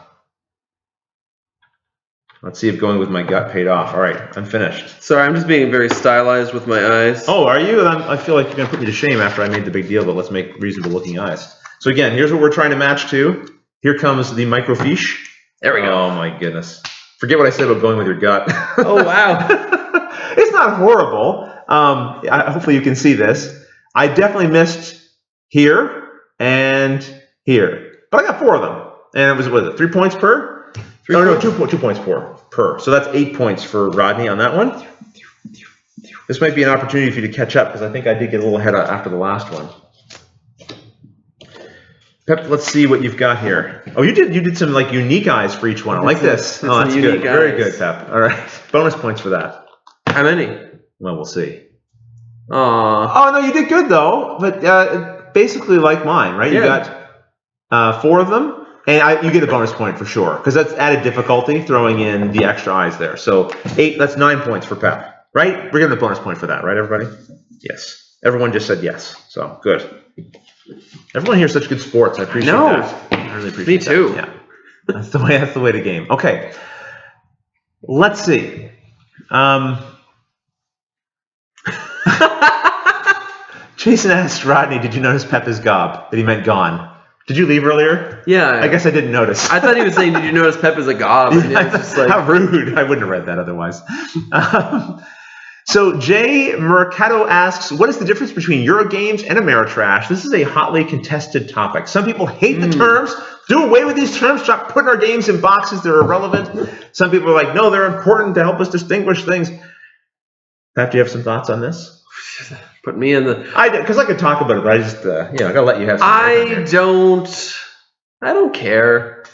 [SPEAKER 2] Let's see if going with my gut paid off. All right, I'm finished.
[SPEAKER 1] Sorry, I'm just being very stylized with my eyes.
[SPEAKER 2] Oh, are you? I feel like you're going to put me to shame after I made the big deal, but let's make reasonable looking eyes. So again, here's what we're trying to match to. Here comes the microfiche.
[SPEAKER 1] There we go.
[SPEAKER 2] Oh my goodness. Forget what I said about going with your gut.
[SPEAKER 1] Oh, wow.
[SPEAKER 2] It's not horrible. Hopefully you can see this. I definitely missed here and here. But I got 4 of them. And it was, what is it, 3 points per? 2 points per. So that's 8 points for Rodney on that one. This might be an opportunity for you to catch up, because I think I did get a little ahead after the last one. Pep, let's see what you've got here. Oh, you did some like unique eyes for each one. I like this. Oh, that's good. Very good, Pep. All right. Bonus points for that.
[SPEAKER 1] How many?
[SPEAKER 2] Well, we'll see.
[SPEAKER 1] Aww.
[SPEAKER 2] Oh, no, you did good, though. But basically like mine, right? Yeah. You got 4 of them, and you get a bonus point for sure, because that's added difficulty, throwing in the extra eyes there. So 8, that's 9 points for Pep, right? We're getting a bonus point for that, right, everybody? Yes. Everyone just said yes, so good. Everyone here is such good sports. I appreciate that. I really appreciate
[SPEAKER 1] that. Me too.
[SPEAKER 2] Yeah. That's the way to game. Okay. Let's see. Jason asked Rodney, did you notice Pep is gob? That he meant gone. Did you leave earlier?
[SPEAKER 1] Yeah.
[SPEAKER 2] I guess I didn't notice.
[SPEAKER 1] I thought he was saying, did you notice Pep is a gob?
[SPEAKER 2] Yeah, just like, how rude. I wouldn't have read that otherwise. So Jay Mercado asks, what is the difference between Eurogames and Ameritrash? This is a hotly contested topic. Some people hate the terms. Do away with these terms. Stop putting our games in boxes. They're irrelevant. Some people are like, no, they're important to help us distinguish things. Pat, do you have some thoughts on this?
[SPEAKER 1] Put me in the...
[SPEAKER 2] Because I could talk about it, but I just, I got to let you have some.
[SPEAKER 1] I don't care.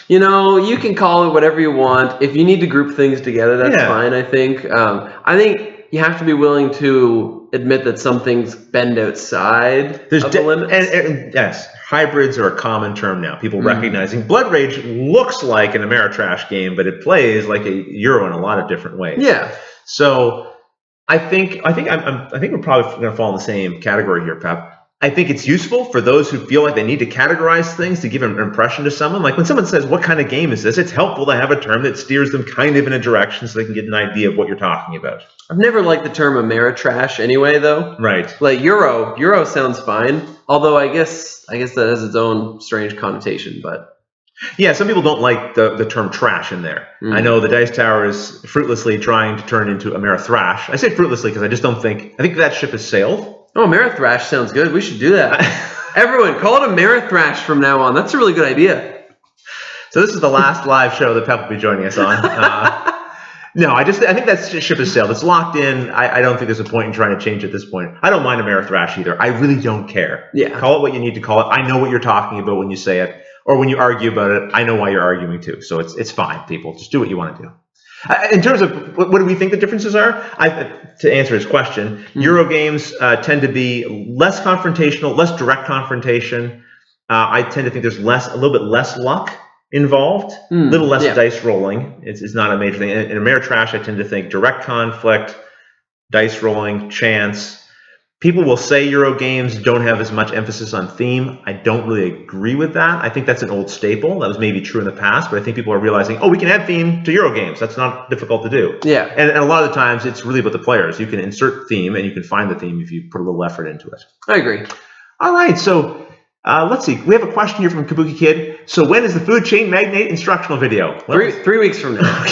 [SPEAKER 1] You can call it whatever you want. If you need to group things together, that's fine, I think. I think you have to be willing to admit that some things bend outside of the limits.
[SPEAKER 2] And yes, hybrids are a common term now. People recognizing Blood Rage looks like an Ameritrash game, but it plays like a Euro in a lot of different ways.
[SPEAKER 1] Yeah.
[SPEAKER 2] So I think we're probably going to fall in the same category here, Pep. I think it's useful for those who feel like they need to categorize things to give an impression to someone. Like when someone says, what kind of game is this? It's helpful to have a term that steers them kind of in a direction so they can get an idea of what you're talking about.
[SPEAKER 1] I've never liked the term Ameritrash anyway, though.
[SPEAKER 2] Right.
[SPEAKER 1] Like Euro sounds fine. Although I guess that has its own strange connotation, but...
[SPEAKER 2] Yeah, some people don't like the term trash in there. I know the Dice Tower is fruitlessly trying to turn into Amerithrash. I say fruitlessly because I think that ship has sailed. Oh,
[SPEAKER 1] Amerithrash sounds good. We should do that. Everyone, call it Amerithrash from now on. That's a really good idea.
[SPEAKER 2] So this is the last live show that Pep will be joining us on. No, I think that ship has sailed. It's locked in. I don't think there's a point in trying to change it at this point. I don't mind Amerithrash either. I really don't care.
[SPEAKER 1] Yeah.
[SPEAKER 2] Call it what you need to call it. I know what you're talking about when you say it. Or when you argue about it, I know why you're arguing too. So it's fine, people. Just do what you want to do. In terms of what do we think the differences are? To answer his question, Eurogames tend to be less confrontational, less direct confrontation. I tend to think there's a little bit less luck involved, a little less dice rolling. It's not a major thing. In Ameritrash, I tend to think direct conflict, dice rolling, chance. People will say Eurogames don't have as much emphasis on theme. I don't really agree with that. I think that's an old staple. That was maybe true in the past, but I think people are realizing, we can add theme to Eurogames. That's not difficult to do.
[SPEAKER 1] Yeah.
[SPEAKER 2] And a lot of the times, it's really about the players. You can insert theme, and you can find the theme if you put a little effort into it.
[SPEAKER 1] I agree.
[SPEAKER 2] All right, so let's see. We have a question here from Kabuki Kid. So when is the Food Chain Magnate instructional video?
[SPEAKER 1] Well, 3 weeks from now.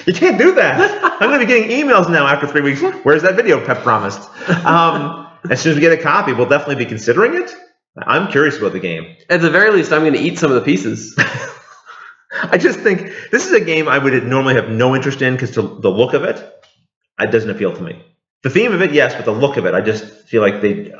[SPEAKER 2] You can't do that. I'm going to be getting emails now after 3 weeks. Where's that video Pep promised? As soon as we get a copy, we'll definitely be considering it. I'm curious about the game.
[SPEAKER 1] At the very least, I'm going to eat some of the pieces.
[SPEAKER 2] I just think this is a game I would normally have no interest in because the look of it doesn't appeal to me. The theme of it, yes, but the look of it, I just feel like they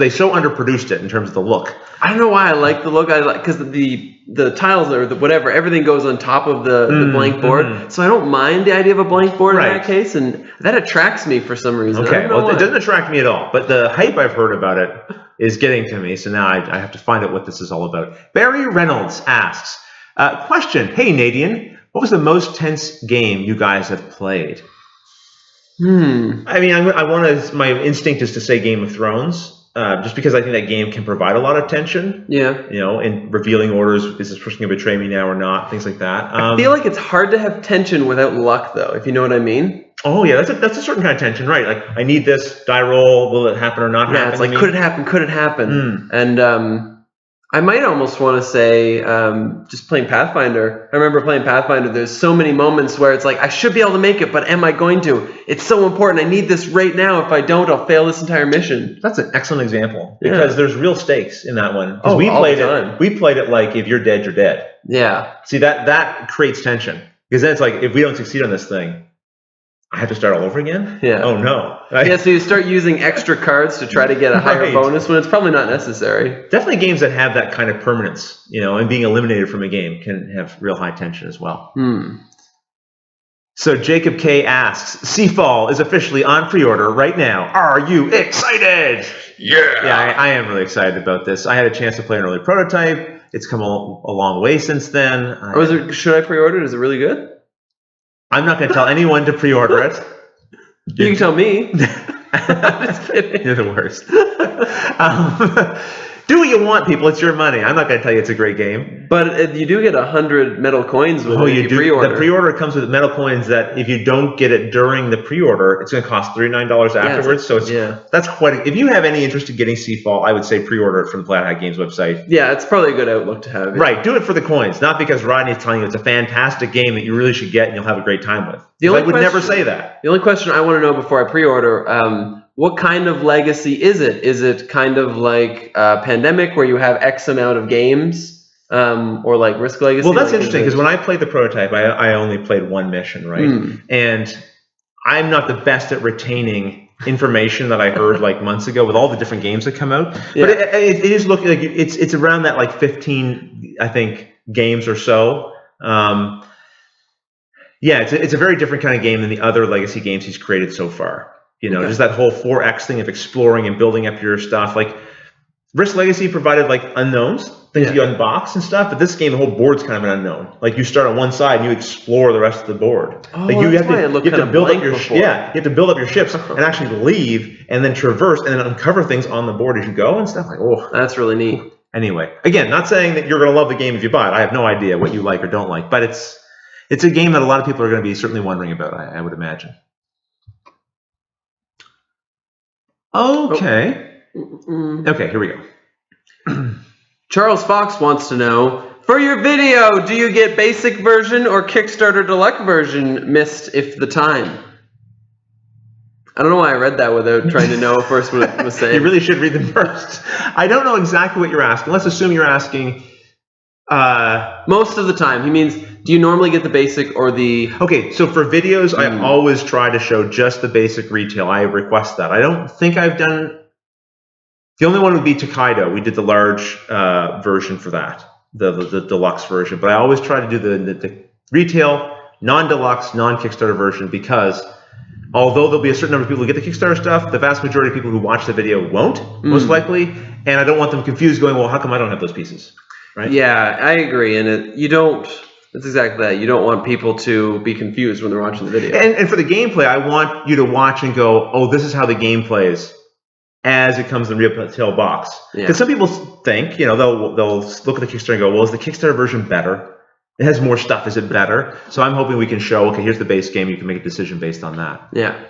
[SPEAKER 2] so underproduced it in terms of the look.
[SPEAKER 1] I don't know why I like the look. I like because the tiles or whatever, everything goes on top of the blank board. So I don't mind the idea of a blank board in that case, and that attracts me for some reason.
[SPEAKER 2] Okay, well, it doesn't attract me at all, but the hype I've heard about it is getting to me. So now I have to find out what this is all about. Barry Reynolds asks, question, hey Nadian, what was the most tense game you guys have played? I mean, my instinct is to say Game of Thrones, just because I think that game can provide a lot of tension.
[SPEAKER 1] Yeah.
[SPEAKER 2] In revealing orders, is this person going to betray me now or not? Things like that.
[SPEAKER 1] I feel like it's hard to have tension without luck, though, if you know what I mean.
[SPEAKER 2] Oh, yeah, that's a certain kind of tension, right? Like, I need this, die roll, will it happen or not happen?
[SPEAKER 1] Yeah, it's like, could it happen, could it happen? And I might almost want to say just playing Pathfinder. I remember playing Pathfinder. There's so many moments where it's like, I should be able to make it, but am I going to? It's so important. I need this right now. If I don't, I'll fail this entire mission.
[SPEAKER 2] That's an excellent example because there's real stakes in that one.
[SPEAKER 1] Oh,
[SPEAKER 2] we played it like if you're dead, you're dead.
[SPEAKER 1] Yeah.
[SPEAKER 2] See, that creates tension because then it's like, if we don't succeed on this thing, I have to start all over again?
[SPEAKER 1] Yeah.
[SPEAKER 2] Oh, no.
[SPEAKER 1] Yeah, so you start using extra cards to try to get a higher bonus when it's probably not necessary.
[SPEAKER 2] Definitely games that have that kind of permanence, and being eliminated from a game can have real high tension as well. So Jacob K asks, Seafall is officially on pre-order right now. Are you excited? Yeah, I am really excited about this. I had a chance to play an early prototype. It's come a long way since then.
[SPEAKER 1] Should I pre-order it? Is it really good?
[SPEAKER 2] I'm not going to tell anyone to pre-order it.
[SPEAKER 1] You can tell me. I'm just kidding.
[SPEAKER 2] You're the worst. Do what you want, people. It's your money. I'm not going to tell you it's a great game.
[SPEAKER 1] But you do get 100 metal coins with it if you
[SPEAKER 2] do.
[SPEAKER 1] pre-order.
[SPEAKER 2] The pre-order comes with metal coins that if you don't get it during the pre-order, it's going to cost $39 afterwards. That's quite. If you have any interest in getting Seafall, I would say pre-order it from the Flat Hat Games website.
[SPEAKER 1] Yeah, it's probably a good outlook to have. Yeah.
[SPEAKER 2] Right. Do it for the coins, not because Rodney's telling you it's a fantastic game that you really should get and you'll have a great time with. I would never say that.
[SPEAKER 1] The only question I want to know before I pre-order, what kind of legacy is it? Is it kind of like Pandemic, where you have X amount of games, or like Risk Legacy?
[SPEAKER 2] Well, that's interesting, because when I played the prototype, I only played one mission, right? And I'm not the best at retaining information that I heard like months ago with all the different games that come out. Yeah. But it is looking like it's around that like 15, I think, games or so. Yeah, it's a very different kind of game than the other legacy games he's created so far. You know, just that whole 4X thing of exploring and building up your stuff. Like Risk Legacy provided like unknowns, things you unbox and stuff, but this game, the whole board's kind of an unknown. Like you start on one side and you explore the rest of the board.
[SPEAKER 1] Oh,
[SPEAKER 2] like
[SPEAKER 1] you have to
[SPEAKER 2] build up your you have to build up your ships and actually leave and then traverse and then uncover things on the board as you go and stuff. Like, oh,
[SPEAKER 1] that's really neat.
[SPEAKER 2] Anyway, again, not saying that you're going to love the game if you buy it. I have no idea what you like or don't like, but it's a game that a lot of people are going to be certainly wondering about, I would imagine. Okay. Okay, here we go.
[SPEAKER 1] Charles Fox wants to know, for your video, do you get basic version or Kickstarter deluxe version missed if the time? I don't know why I read that without trying to know first what it was saying.
[SPEAKER 2] You really should read them first. I don't know exactly what you're asking. Let's assume you're asking...
[SPEAKER 1] most of the time. He means, do you normally get the basic or the...
[SPEAKER 2] Okay, so for videos, I always try to show just the basic retail. I request that. I don't think I've done... The only one would be Tokaido. We did the large version for that, the deluxe version. But I always try to do the retail, non-deluxe, non-Kickstarter version, because although there'll be a certain number of people who get the Kickstarter stuff, the vast majority of people who watch the video won't, most likely. And I don't want them confused going, well, how come I don't have those pieces? Right?
[SPEAKER 1] Yeah, I agree. And it's exactly that. You don't want people to be confused when they're watching the video.
[SPEAKER 2] And for the gameplay, I want you to watch and go, oh, this is how the game plays as it comes in the retail box. Because some people think, you know, they'll look at the Kickstarter and go, well, is the Kickstarter version better? It has more stuff. Is it better? So I'm hoping we can show, okay, here's the base game. You can make a decision based on that.
[SPEAKER 1] Yeah.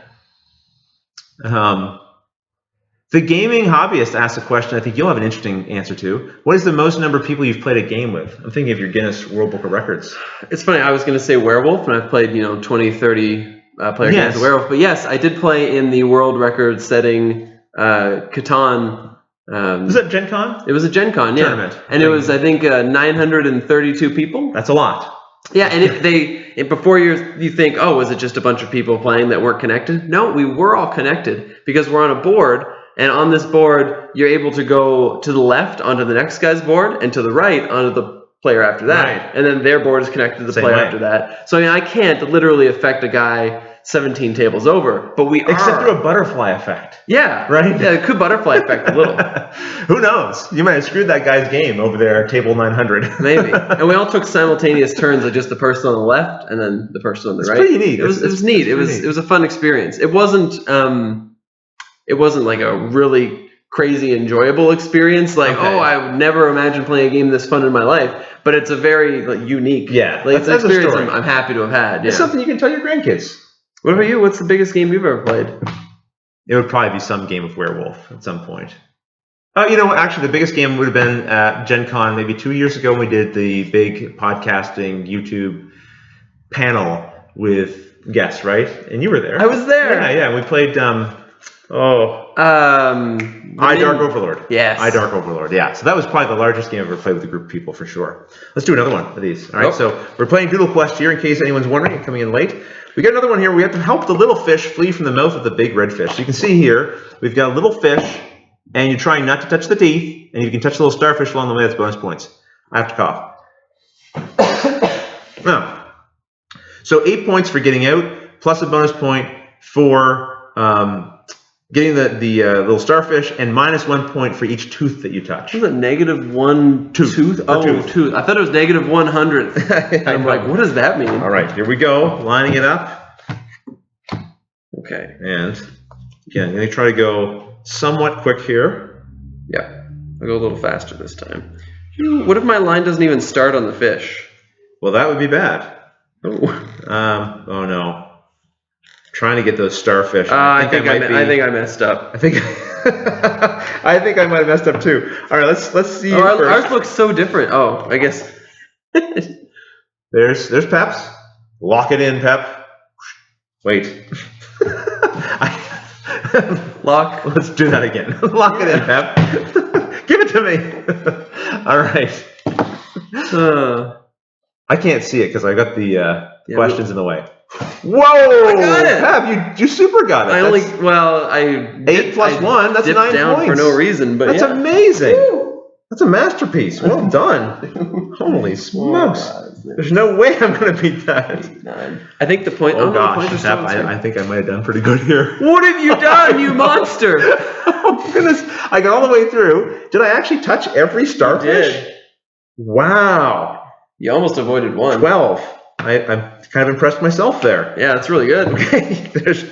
[SPEAKER 2] The gaming hobbyist asked a question I think you'll have an interesting answer to. What is the most number of people you've played a game with? I'm thinking of your Guinness World Book of Records.
[SPEAKER 1] It's funny. I was going to say Werewolf, and I've played, 20, 30 player games of Werewolf. But yes, I did play in the world record setting Catan.
[SPEAKER 2] Was that Gen Con?
[SPEAKER 1] It was a Gen Con, yeah.
[SPEAKER 2] Tournament.
[SPEAKER 1] And it was, I think, 932 people.
[SPEAKER 2] That's a lot.
[SPEAKER 1] Yeah, and before you think, oh, was it just a bunch of people playing that weren't connected? No, we were all connected because we're on a board. And on this board, you're able to go to the left onto the next guy's board and to the right onto the player after that. Right. And then their board is connected to the player after that. So I can't literally affect a guy 17 tables over, but
[SPEAKER 2] except through a butterfly effect.
[SPEAKER 1] Yeah.
[SPEAKER 2] Right?
[SPEAKER 1] Yeah, it could butterfly effect a little.
[SPEAKER 2] Who knows? You might have screwed that guy's game over there, table 900.
[SPEAKER 1] Maybe. And we all took simultaneous turns of just the person on the left and then the person on the right.
[SPEAKER 2] It's pretty neat.
[SPEAKER 1] It was neat. It was a fun experience. It wasn't like a really crazy enjoyable experience. Like, I would never imagine playing a game this fun in my life. But it's a very unique.
[SPEAKER 2] Yeah,
[SPEAKER 1] it's an experience I'm happy to have had. Yeah.
[SPEAKER 2] It's something you can tell your grandkids.
[SPEAKER 1] What about you? What's the biggest game you've ever played?
[SPEAKER 2] It would probably be some game of Werewolf at some point. Actually, the biggest game would have been at Gen Con maybe 2 years ago when we did the big podcasting YouTube panel with guests, right? And you were there.
[SPEAKER 1] I was there.
[SPEAKER 2] Yeah. We played. Dark Overlord.
[SPEAKER 1] Yes.
[SPEAKER 2] Dark Overlord. Yeah. So that was probably the largest game I've ever played with a group of people for sure. Let's do another one of these. All right. So we're playing Doodle Quest here in case anyone's wondering and coming in late. We got another one here. We have to help the little fish flee from the mouth of the big red fish. So you can see here, we've got a little fish, and you're trying not to touch the teeth, and you can touch the little starfish along the way. That's bonus points. I have to cough. Now, so 8 points for getting out, plus a bonus point for getting the little starfish, and minus 1 point for each tooth that you touch.
[SPEAKER 1] Was it -1 tooth? Tooth. I thought it was -100. I'm like, what does that mean?
[SPEAKER 2] All right, here we go. Lining it up.
[SPEAKER 1] Okay.
[SPEAKER 2] And again, I'm going to try to go somewhat quick here.
[SPEAKER 1] Yeah. I'll go a little faster this time. What if my line doesn't even start on the fish?
[SPEAKER 2] Well, that would be bad.
[SPEAKER 1] Oh.
[SPEAKER 2] Oh no. Trying to get those starfish.
[SPEAKER 1] I think I messed up.
[SPEAKER 2] I think I think I might have messed up too. All right, let's see.
[SPEAKER 1] Ours looks so different. Oh, I guess.
[SPEAKER 2] There's Pep's. Lock it in, Pep. Wait.
[SPEAKER 1] Lock.
[SPEAKER 2] Let's do that again. Lock it in, Pep. Give it to me. All right. I can't see it because I got the questions in the way. Whoa!
[SPEAKER 1] I got it.
[SPEAKER 2] Pep, you super got it.
[SPEAKER 1] I
[SPEAKER 2] 8 plus 1. That's 9
[SPEAKER 1] down
[SPEAKER 2] points
[SPEAKER 1] for no reason, but
[SPEAKER 2] that's
[SPEAKER 1] yeah.
[SPEAKER 2] amazing. Woo. That's a masterpiece. Well done. Holy smokes! There's no way I'm going to beat that.
[SPEAKER 1] 9. I think the point.
[SPEAKER 2] Oh gosh,
[SPEAKER 1] the points
[SPEAKER 2] Pep, I think I might have done pretty good here.
[SPEAKER 1] What have you done, you monster?
[SPEAKER 2] Oh goodness! I got all the way through. Did I actually touch every starfish?
[SPEAKER 1] You did.
[SPEAKER 2] Wow.
[SPEAKER 1] You almost avoided 1.
[SPEAKER 2] 12. I'm kind of impressed myself there.
[SPEAKER 1] Yeah, that's really good.
[SPEAKER 2] Okay, there's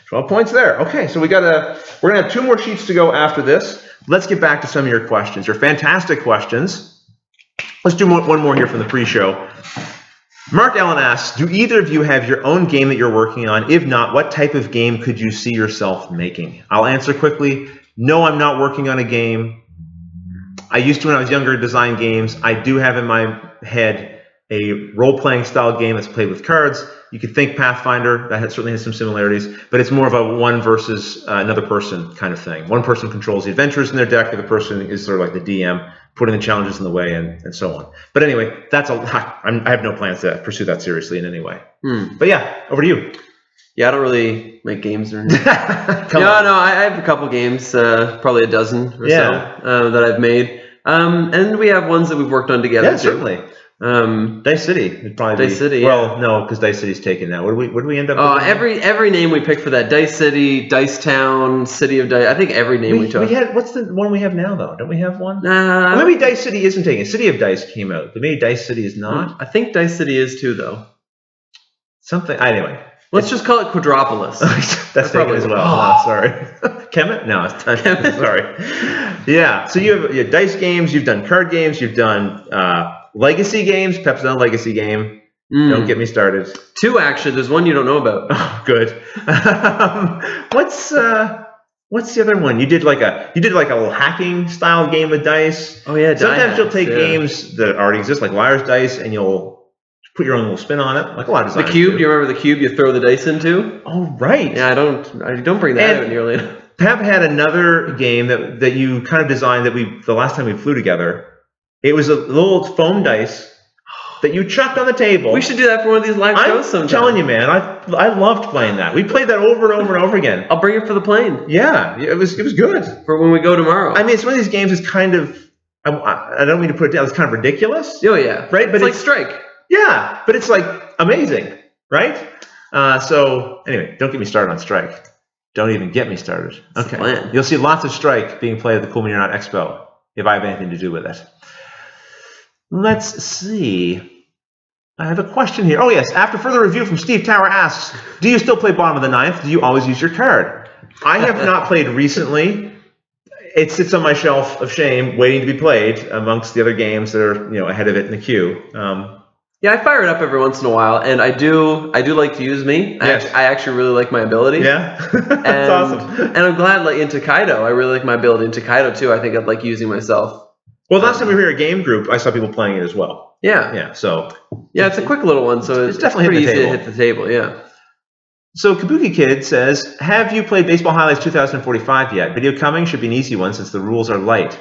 [SPEAKER 2] 12 points there. Okay, so we're gonna have 2 more sheets to go after this. Let's get back to some of your questions. They're fantastic questions. Let's do one more here from the pre-show. Mark Allen asks, do either of you have your own game that you're working on? If not, what type of game could you see yourself making? I'll answer quickly. No, I'm not working on a game. I used to when I was younger design games. I do have in my head a role-playing style game that's played with cards. You could think Pathfinder, that certainly has some similarities, but it's more of a one versus another person kind of thing. One person controls the adventures in their deck, the other person is sort of like the DM, putting the challenges in the way and so on. But anyway, I have no plans to pursue that seriously in any way. But yeah, over to you.
[SPEAKER 1] Yeah, I don't really make games or anything. I have a couple games, probably a dozen or so that I've made. And we have ones that we've worked on together.
[SPEAKER 2] Yeah, certainly. Dice City would probably be.
[SPEAKER 1] Dice City.
[SPEAKER 2] Well, no, because Dice City's taken now. What do we end up?
[SPEAKER 1] Every name we picked for that: Dice City, Dice Town, City of Dice. I think every name we took.
[SPEAKER 2] What's the one we have now though? Don't we have one?
[SPEAKER 1] Nah.
[SPEAKER 2] Well, maybe Dice City isn't taken. City of Dice came out, but maybe Dice City is not.
[SPEAKER 1] I think Dice City is too, though.
[SPEAKER 2] Something. Anyway,
[SPEAKER 1] let's just call it Quadropolis.
[SPEAKER 2] That's taken as well. Oh, sorry. Kemet? No, it's not. Sorry. Yeah. So you have dice games. You've done card games. You've done. Legacy games. Pep's done a legacy game. Don't get me started.
[SPEAKER 1] 2 actually. There's one you don't know about.
[SPEAKER 2] Oh, good. What's the other one? You did like a little hacking style game with dice.
[SPEAKER 1] Oh yeah.
[SPEAKER 2] Sometimes you'll take games that already exist, like Liar's Dice, and you'll put your own little spin on it, like a lot of designers.
[SPEAKER 1] The cube.
[SPEAKER 2] Do
[SPEAKER 1] you remember the cube you throw the dice into?
[SPEAKER 2] Oh right.
[SPEAKER 1] Yeah, I don't bring that out nearly enough.
[SPEAKER 2] Pep had another game that you kind of designed the last time we flew together. It was a little foam dice that you chucked on the table.
[SPEAKER 1] We should do that for one of these live shows sometime.
[SPEAKER 2] I'm telling you, man, I loved playing that. We played that over and over and over again.
[SPEAKER 1] I'll bring it for the plane.
[SPEAKER 2] Yeah, it was good.
[SPEAKER 1] For when we go tomorrow.
[SPEAKER 2] I mean, it's one of these games that's kind of, I don't mean to put it down, it's kind of ridiculous.
[SPEAKER 1] Oh, yeah.
[SPEAKER 2] Right? But
[SPEAKER 1] it's like Strike.
[SPEAKER 2] Yeah, but it's like amazing, right? So anyway, don't get me started on Strike. Don't even get me started. Okay. You'll see lots of Strike being played at the Cool Mini Not Expo if I have anything to do with it. Let's see. I have a question here. Oh, yes. After further review from Steve Tower asks, do you still play bottom of the ninth? Do you always use your card? I have not played recently. It sits on my shelf of shame waiting to be played amongst the other games that are ahead of it in the queue.
[SPEAKER 1] Yeah, I fire it up every once in a while, and I do like to use me.
[SPEAKER 2] Yes.
[SPEAKER 1] I actually really like my ability.
[SPEAKER 2] Yeah, that's awesome.
[SPEAKER 1] And I'm glad, like in Takedo, I really like my ability in Takedo too. I think I'd like using myself.
[SPEAKER 2] Well, last time we were here at Game Group, I saw people playing it as well.
[SPEAKER 1] Yeah.
[SPEAKER 2] Yeah. So.
[SPEAKER 1] Yeah, it's a quick little one, so it's definitely pretty easy to hit the table. Yeah.
[SPEAKER 2] So Kabuki Kid says, have you played Baseball Highlights 2045 yet? Video coming should be an easy one since the rules are light.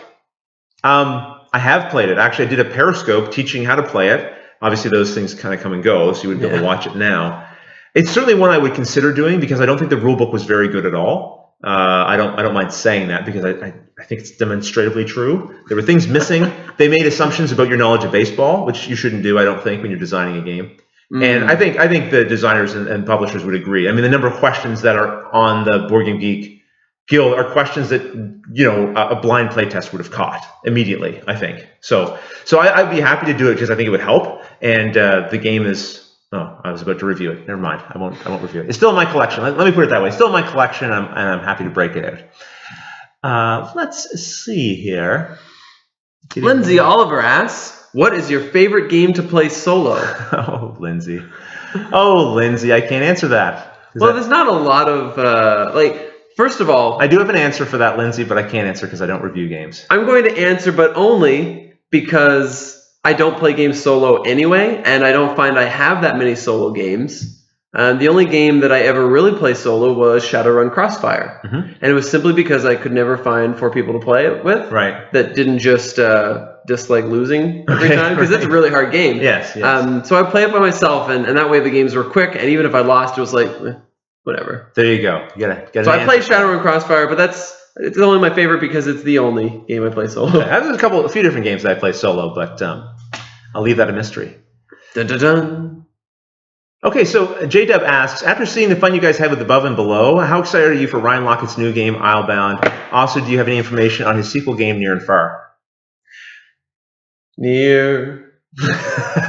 [SPEAKER 2] I have played it. Actually, I did a Periscope teaching how to play it. Obviously, those things kind of come and go, so you wouldn't be able to watch it now. It's certainly one I would consider doing because I don't think the rule book was very good at all. I don't mind saying that because I think it's demonstratively true. There were things missing. They made assumptions about your knowledge of baseball, which you shouldn't do, I don't think, when you're designing a game. And I think the designers and publishers would agree. I mean, the number of questions that are on the Board Game Geek Guild are questions that a blind play test would have caught immediately, I think. So I'd be happy to do it because I think it would help. And the game is. Oh, I was about to review it. Never mind. I won't review it. It's still in my collection. Let me put it that way. It's still in my collection, and I'm happy to break it out. Let's see here.
[SPEAKER 1] Lindsay Oliver asks, what is your favorite game to play solo?
[SPEAKER 2] Oh, Lindsay. Oh, Lindsay, I can't answer that.
[SPEAKER 1] There's not a lot of, first of all...
[SPEAKER 2] I do have an answer for that, Lindsay, but I can't answer because I don't review games.
[SPEAKER 1] I'm going to answer, but only because I don't play games solo anyway, and I don't find I have that many solo games. The only game that I ever really played solo was Shadowrun Crossfire.
[SPEAKER 2] Mm-hmm.
[SPEAKER 1] And it was simply because I could never find 4 people to play it with.
[SPEAKER 2] Right.
[SPEAKER 1] That didn't just dislike losing every time, because it's a really hard game.
[SPEAKER 2] Yes.
[SPEAKER 1] So I play it by myself, and that way the games were quick, and even if I lost, it was like, whatever.
[SPEAKER 2] There you go. You gotta
[SPEAKER 1] so I play Shadowrun Crossfire, but it's only my favorite because it's the only game I play solo.
[SPEAKER 2] Okay. There's a few different games that I play solo, but I'll leave that a mystery.
[SPEAKER 1] Dun, dun, dun.
[SPEAKER 2] Okay, so J-Dub asks, after seeing the fun you guys had with Above and Below, how excited are you for Ryan Lockett's new game, Islebound? Also, do you have any information on his sequel game, Near and Far?
[SPEAKER 1] Near,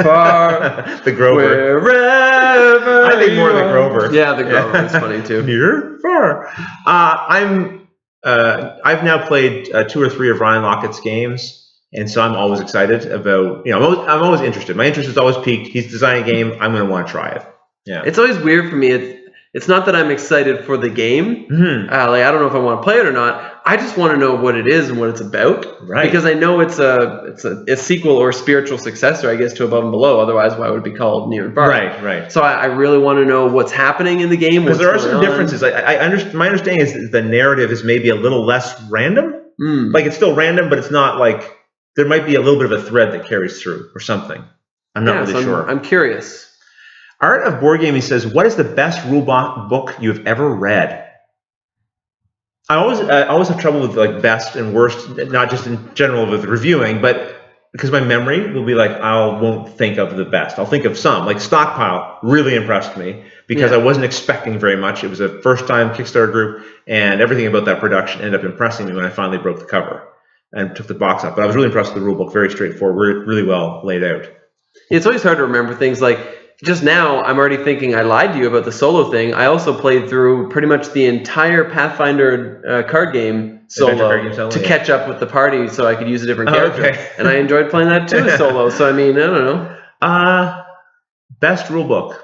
[SPEAKER 1] far,
[SPEAKER 2] the Grover.
[SPEAKER 1] Wherever
[SPEAKER 2] I think more the Grover.
[SPEAKER 1] Yeah, the Grover is funny too.
[SPEAKER 2] Near, far. I've now played 2 or 3 of Ryan Lockett's games. And so I'm always excited about, I'm always interested. My interest is always peaked. He's designing a game. I'm going to want to try it. Yeah.
[SPEAKER 1] It's always weird for me. It's not that I'm excited for the game.
[SPEAKER 2] Mm-hmm.
[SPEAKER 1] I don't know if I want to play it or not. I just want to know what it is and what it's about.
[SPEAKER 2] Right.
[SPEAKER 1] Because I know it's a sequel or spiritual successor, I guess, to Above and Below. Otherwise, why would it be called Near and Far?
[SPEAKER 2] Right.
[SPEAKER 1] So I really want to know what's happening in the game.
[SPEAKER 2] Because there are some differences. My understanding is that the narrative is maybe a little less random. Like it's still random, but it's not like... There might be a little bit of a thread that carries through or something. I'm not really sure.
[SPEAKER 1] I'm curious.
[SPEAKER 2] Art of Board Gaming says, what is the best rule book you've ever read? I always have trouble with like best and worst, not just in general with reviewing, but because my memory will be like, I won't think of the best. I'll think of some. Like Stockpile really impressed me because I wasn't expecting very much. It was a first-time Kickstarter group, and everything about that production ended up impressing me when I finally broke the cover and took the box up. But I was really impressed with the rulebook. Very straightforward, really well laid out.
[SPEAKER 1] It's always hard to remember things. Like just now, I'm already thinking I lied to you about the solo thing. I also played through pretty much the entire Pathfinder card game solo to catch up with the party so I could use a different character.
[SPEAKER 2] Okay.
[SPEAKER 1] And I enjoyed playing that too solo. So, I mean, I don't know.
[SPEAKER 2] Best rulebook.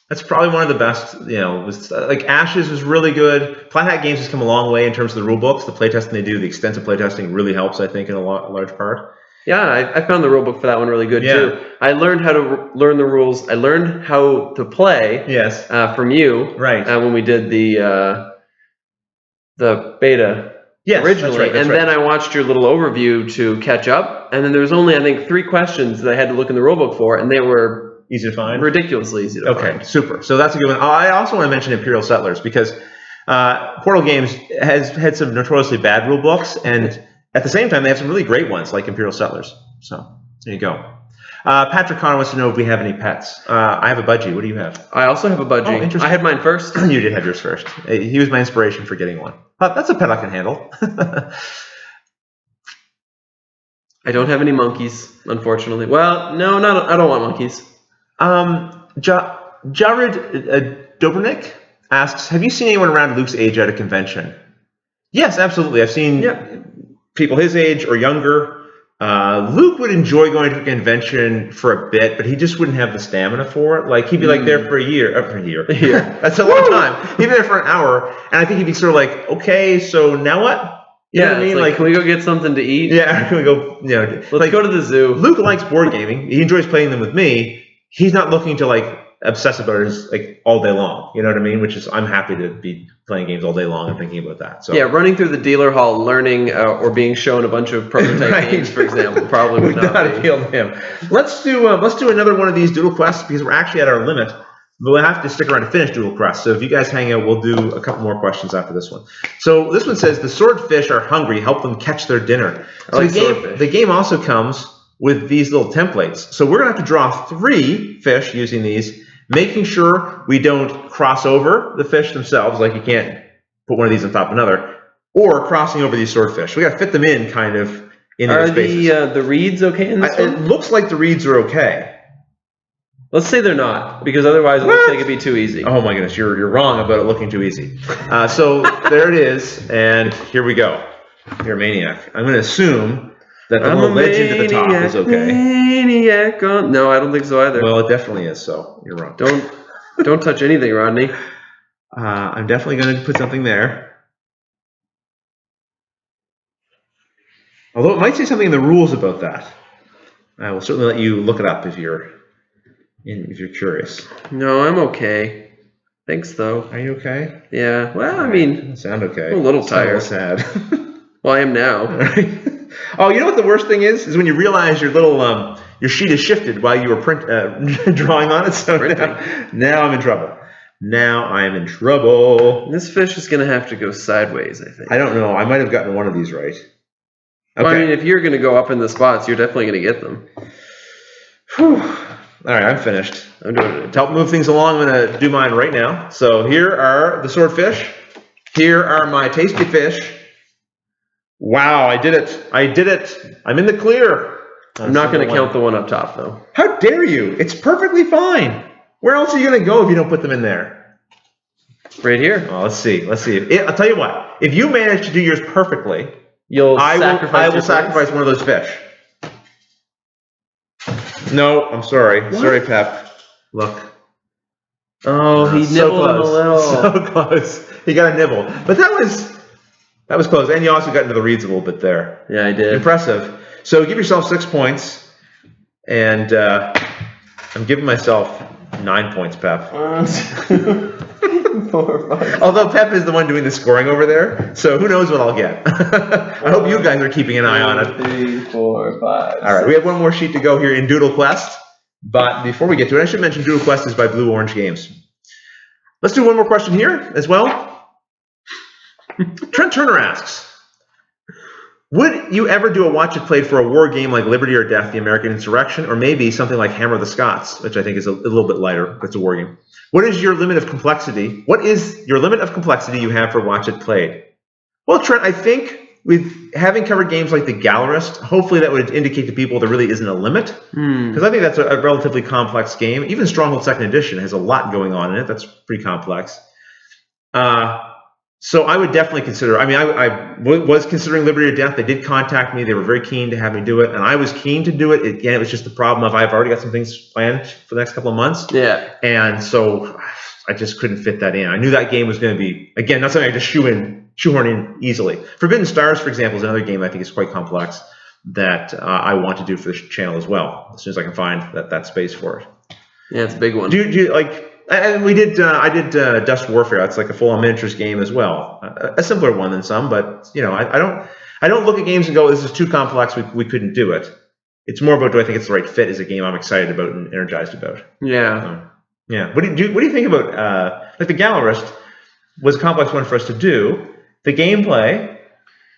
[SPEAKER 2] That's probably one of the best, like Ashes was really good. Flat Hat Games has come a long way in terms of the rule books. The playtesting they do, the extensive playtesting really helps, I think, in a large part.
[SPEAKER 1] Yeah, I found the rule book for that one really good too. I learned how to learn the rules. I learned how to play from you when we did the beta originally. That's right. Then I watched your little overview to catch up. And then there was only, I think, 3 questions that I had to look in the rule book for, and they were...
[SPEAKER 2] Easy to find?
[SPEAKER 1] Ridiculously easy to find.
[SPEAKER 2] Okay, super. So that's a good one. I also want to mention Imperial Settlers because Portal Games has had some notoriously bad rule books, and at the same time, they have some really great ones like Imperial Settlers. So there you go. Patrick Connor wants to know if we have any pets. I have a budgie. What do you have?
[SPEAKER 1] I also have a budgie.
[SPEAKER 2] Oh, interesting.
[SPEAKER 1] I had mine first.
[SPEAKER 2] You did have yours first. He was my inspiration for getting one. That's a pet I can handle.
[SPEAKER 1] I don't have any monkeys, unfortunately. Well, no, I don't want monkeys.
[SPEAKER 2] Jared Dobrnik asks, have you seen anyone around Luke's age at a convention? Yes, absolutely. I've seen people his age or younger. Luke would enjoy going to a convention for a bit, but he just wouldn't have the stamina for it. Like he'd be like there for a year. That's a long time. He'd be there for an hour, and I think he'd be sort of like, okay, so now what? You know what I mean?
[SPEAKER 1] Like, can we go get something to eat?
[SPEAKER 2] Yeah, can we go?
[SPEAKER 1] Let's go to the zoo.
[SPEAKER 2] Luke likes board gaming. He enjoys playing them with me. He's not looking to like obsess about it like all day long. You know what I mean? Which is, I'm happy to be playing games all day long and thinking about that. So
[SPEAKER 1] yeah, running through the dealer hall, learning or being shown a bunch of prototype games, for example, probably would not
[SPEAKER 2] appeal to him. Let's do another one of these Doodle Quests because we're actually at our limit. But we'll have to stick around to finish Doodle Quest. So if you guys hang out, we'll do a couple more questions after this one. So this one says, the swordfish are hungry. Help them catch their dinner. So the game also comes with these little templates. So we're going to have to draw 3 fish using these, making sure we don't cross over the fish themselves, like you can't put one of these on top of another, or crossing over these swordfish. We got to fit them in kind of in their spaces.
[SPEAKER 1] Are the reeds okay in this one?
[SPEAKER 2] It looks like the reeds are okay.
[SPEAKER 1] Let's say they're not, because otherwise it looks like it'd be too easy.
[SPEAKER 2] Oh my goodness, you're wrong about it looking too easy. So there it is, and here we go. You're a maniac. I'm going to assume that the little legend at the top is okay.
[SPEAKER 1] Maniac on. No, I don't think so either.
[SPEAKER 2] Well, it definitely is. So you're wrong.
[SPEAKER 1] Don't touch anything, Rodney.
[SPEAKER 2] I'm definitely going to put something there. Although it might say something in the rules about that. I will certainly let you look it up if you're curious.
[SPEAKER 1] No, I'm okay. Thanks, though.
[SPEAKER 2] Are you okay?
[SPEAKER 1] Yeah. Well, I mean,
[SPEAKER 2] you sound okay.
[SPEAKER 1] I'm a little tired.
[SPEAKER 2] Sad.
[SPEAKER 1] Well, I am now.
[SPEAKER 2] Oh, you know what the worst thing is? Is when you realize your little your sheet has shifted while you were drawing on it. So now I'm in trouble. Now I am in trouble.
[SPEAKER 1] This fish is gonna have to go sideways, I think.
[SPEAKER 2] I don't know. I might have gotten one of these right. Okay.
[SPEAKER 1] Well, I mean, if you're gonna go up in the spots, you're definitely gonna get them.
[SPEAKER 2] Whew. All right, I'm finished.
[SPEAKER 1] I'm doing it.
[SPEAKER 2] To help move things along, I'm going to do mine right now. So here are the swordfish. Here are my tasty fish. Wow, I did it. I did it. I'm in the clear.
[SPEAKER 1] I'm not going to count the one up top, though.
[SPEAKER 2] How dare you? It's perfectly fine. Where else are you going to go if you don't put them in there?
[SPEAKER 1] Right here.
[SPEAKER 2] Oh, let's see. Let's see. I'll tell you what. If you manage to do yours perfectly, I will sacrifice one of those fish. No, I'm sorry.
[SPEAKER 1] What?
[SPEAKER 2] Sorry, Pep. Look.
[SPEAKER 1] Oh, he nibbled him a little.
[SPEAKER 2] So close. He got a nibble. But that was close. And you also got into the reeds a little bit there.
[SPEAKER 1] Yeah, I did.
[SPEAKER 2] Impressive. So give yourself 6 points. And I'm giving myself 9 points, Pep.
[SPEAKER 1] 4, 5.
[SPEAKER 2] Although Pep is the one doing the scoring over there, so who knows what I'll get. I hope you guys are keeping an eye on it.
[SPEAKER 1] 3, 4, 5.
[SPEAKER 2] All right, we have one more sheet to go here in Doodle Quest. But before we get to it, I should mention Doodle Quest is by Blue Orange Games. Let's do one more question here as well. Trent Turner asks, would you ever do a watch it played for a war game like Liberty or Death, the American Insurrection, or maybe something like Hammer of the Scots, which I think is a little bit lighter, but it's a war game. What is your limit of complexity? What is your limit of complexity you have for watch it played? Well, Trent, I think with having covered games like The Gallerist, hopefully that would indicate to people there really isn't a limit. Because I think that's a relatively complex game. Even Stronghold 2nd Edition has a lot going on in it. That's pretty complex. So I would definitely consider, I was considering Liberty or Death. They did contact me. They were very keen to have me do it. And I was keen to do it. Again, it was just the problem of I've already got some things planned for the next couple of months.
[SPEAKER 1] Yeah.
[SPEAKER 2] And so I just couldn't fit that in. I knew that game was going to be, again, not something I just shoehorn in easily. Forbidden Stars, for example, is another game I think is quite complex that I want to do for this channel as well, as soon as I can find that space for it.
[SPEAKER 1] Yeah, it's a big one.
[SPEAKER 2] Do you like? And I did Dust Warfare. It's like a full-on miniatures game as well. A simpler one than some, but you know, I don't look at games and go, this is too complex. We couldn't do it. It's more about, do I think it's the right fit as a game I'm excited about and energized about.
[SPEAKER 1] Yeah.
[SPEAKER 2] Yeah. What do you think about like The Gallerist was a complex one for us to do. The gameplay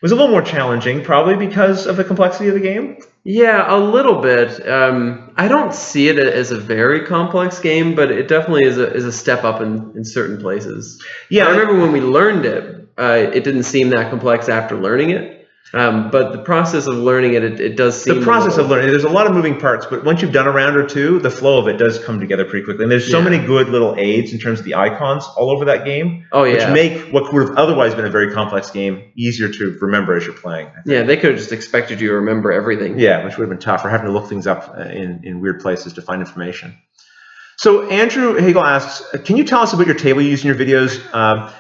[SPEAKER 2] was a little more challenging, probably because of the complexity of the game.
[SPEAKER 1] Yeah, a little bit. I don't see it as a very complex game, but it definitely is a step up in certain places.
[SPEAKER 2] Yeah,
[SPEAKER 1] I remember when we learned it, it didn't seem that complex after learning it. But the process of learning it does seem...
[SPEAKER 2] The process of learning, there's a lot of moving parts, but once you've done a round or two, the flow of it does come together pretty quickly. And there's so many good little aids in terms of the icons all over that game, which make what would have otherwise been a very complex game easier to remember as you're playing.
[SPEAKER 1] Yeah, they could have just expected you to remember everything.
[SPEAKER 2] Yeah, which would have been tough, or having to look things up in weird places to find information. So Andrew Hagel asks, can you tell us about your table you use in your videos?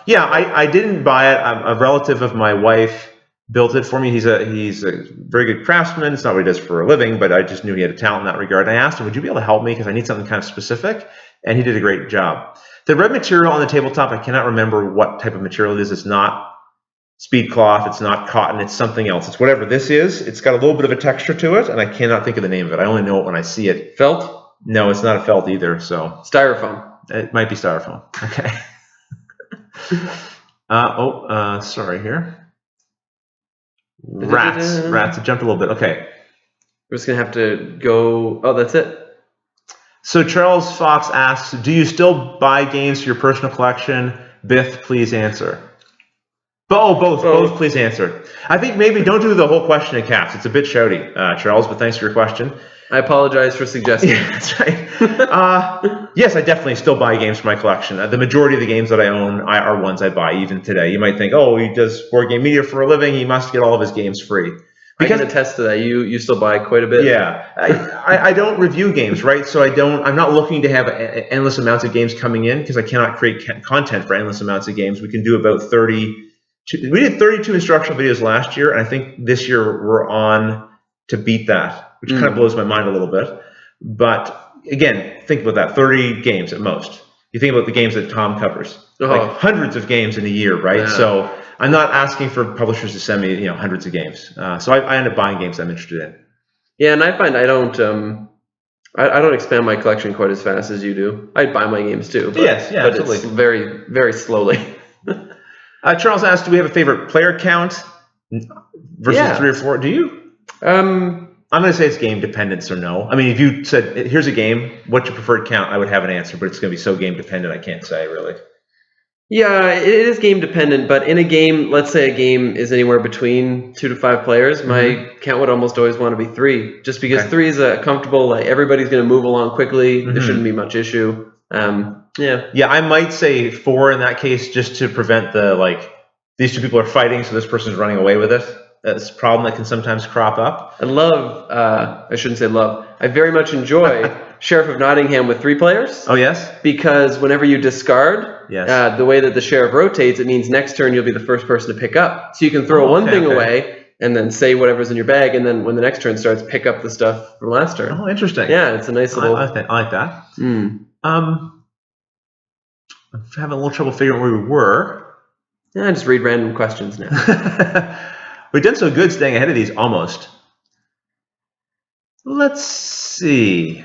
[SPEAKER 2] Yeah, I didn't buy it. A relative of my wife built it for me. He's a very good craftsman. It's not what he does for a living, but I just knew he had a talent in that regard. And I asked him, would you be able to help me? Because I need something kind of specific. And he did a great job. The red material on the tabletop, I cannot remember what type of material it is. It's not speed cloth. It's not cotton. It's something else. It's whatever this is. It's got a little bit of a texture to it, and I cannot think of the name of it. I only know it when I see it.
[SPEAKER 1] Felt?
[SPEAKER 2] No, it's not a felt either. So
[SPEAKER 1] Styrofoam.
[SPEAKER 2] It might be styrofoam. Okay. Sorry here. Rats. It jumped a little bit. Okay.
[SPEAKER 1] We're just going to have to go... Oh, that's it.
[SPEAKER 2] So Charles Fox asks, do you still buy games for your personal collection? Biff, please answer. Both, please answer. I think maybe don't do the whole question in caps. It's a bit shouty, Charles, but thanks for your question.
[SPEAKER 1] I apologize for suggesting.
[SPEAKER 2] Yeah, that's right. Yes, I definitely still buy games for my collection. The majority of the games that I own are ones I buy even today. You might think, oh, he does board game media for a living. He must get all of his games free.
[SPEAKER 1] Because I can attest to that. You still buy quite a bit.
[SPEAKER 2] Yeah, I don't review games, right? So I'm not looking to have endless amounts of games coming in because I cannot create content for endless amounts of games. We can do about 30. We did 32 instructional videos last year, and I think this year we're on to beat that, which kind of blows my mind a little bit. But again, think about that: 30 games at most. You think about the games that Tom covers, like hundreds of games in a year, right? Yeah. So I'm not asking for publishers to send me, hundreds of games. So I end up buying games I'm interested in.
[SPEAKER 1] Yeah, and I find I don't expand my collection quite as fast as you do. I buy my games too, but,
[SPEAKER 2] absolutely.
[SPEAKER 1] It's very, very slowly.
[SPEAKER 2] Charles asked, do we have a favorite player count versus 3 or 4? Do you? I'm going to say it's game dependent, so no. I mean, if you said, here's a game, what's your preferred count? I would have an answer, but it's going to be so game dependent, I can't say, really.
[SPEAKER 1] Yeah, it is game dependent, but in a game, let's say a game is anywhere between 2 to 5 players, my count would almost always want to be 3, just because 3 is a comfortable, like everybody's going to move along quickly, there shouldn't be much issue. Yeah,
[SPEAKER 2] I might say 4 in that case, just to prevent these two people are fighting, so this person's running away with it. That's a problem that can sometimes crop up.
[SPEAKER 1] I shouldn't say love. I very much enjoy Sheriff of Nottingham with 3 players.
[SPEAKER 2] Oh, yes?
[SPEAKER 1] Because whenever you discard, the way that the Sheriff rotates, it means next turn you'll be the first person to pick up. So you can throw one thing away and then say whatever's in your bag, and then when the next turn starts, pick up the stuff from last turn.
[SPEAKER 2] Oh, interesting.
[SPEAKER 1] Yeah, it's a nice little...
[SPEAKER 2] I like that. I'm having a little trouble figuring where we were.
[SPEAKER 1] Yeah, just read random questions now.
[SPEAKER 2] We've done so good staying ahead of these, almost. Let's see.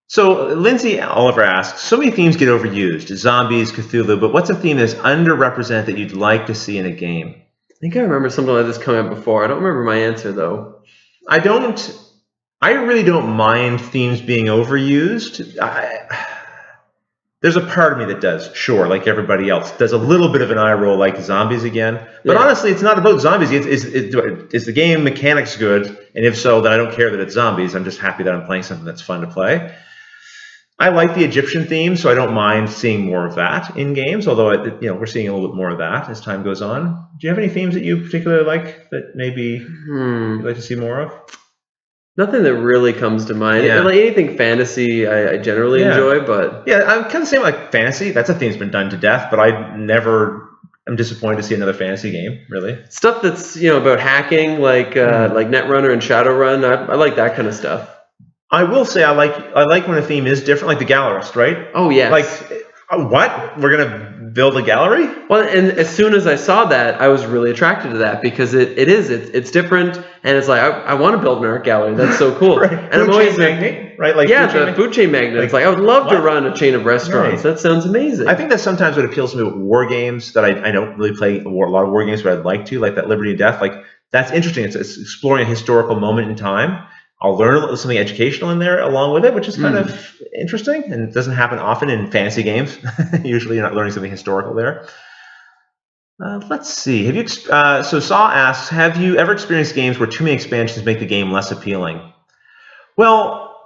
[SPEAKER 2] So Lindsay Oliver asks, so many themes get overused, zombies, Cthulhu, but what's a theme that's underrepresented that you'd like to see in a game?
[SPEAKER 1] I think I remember something like this coming up before. I don't remember my answer, though.
[SPEAKER 2] I really don't mind themes being overused. There's a part of me that does, sure, like everybody else. Does a little bit of an eye roll like zombies again. But honestly, it's not about zombies. Is the game mechanics good? And if so, then I don't care that it's zombies. I'm just happy that I'm playing something that's fun to play. I like the Egyptian theme, so I don't mind seeing more of that in games, although we're seeing a little bit more of that as time goes on. Do you have any themes that you particularly like that maybe you'd like to see more of?
[SPEAKER 1] Nothing that really comes to mind. Yeah. Like anything fantasy, I generally enjoy, but
[SPEAKER 2] I'm kind of saying like fantasy. That's a theme that's been done to death, but I'm disappointed to see another fantasy game. Really,
[SPEAKER 1] stuff that's about hacking, like Netrunner and Shadowrun. I like that kind of stuff.
[SPEAKER 2] I will say I like when a theme is different, like the Gallerist, right?
[SPEAKER 1] Oh yes.
[SPEAKER 2] Like what? We're gonna build a gallery?
[SPEAKER 1] Well, and as soon as I saw that, I was really attracted to that because it's different, and it's like I want to build an art gallery. That's so cool.
[SPEAKER 2] Right.
[SPEAKER 1] And
[SPEAKER 2] I'm always magnet, right? Like
[SPEAKER 1] the food chain magnet. Like, it's like I would love to run a chain of restaurants. Right. That sounds amazing.
[SPEAKER 2] I think that's sometimes what appeals to me with war games that I don't really play a lot of war games, but I'd like to, like that Liberty and Death. Like that's interesting. It's exploring a historical moment in time. I'll learn something educational in there along with it, which is kind of interesting, and it doesn't happen often in fantasy games. Usually you're not learning something historical there. Let's see. Have you? So Saw asks, have you ever experienced games where too many expansions make the game less appealing? Well,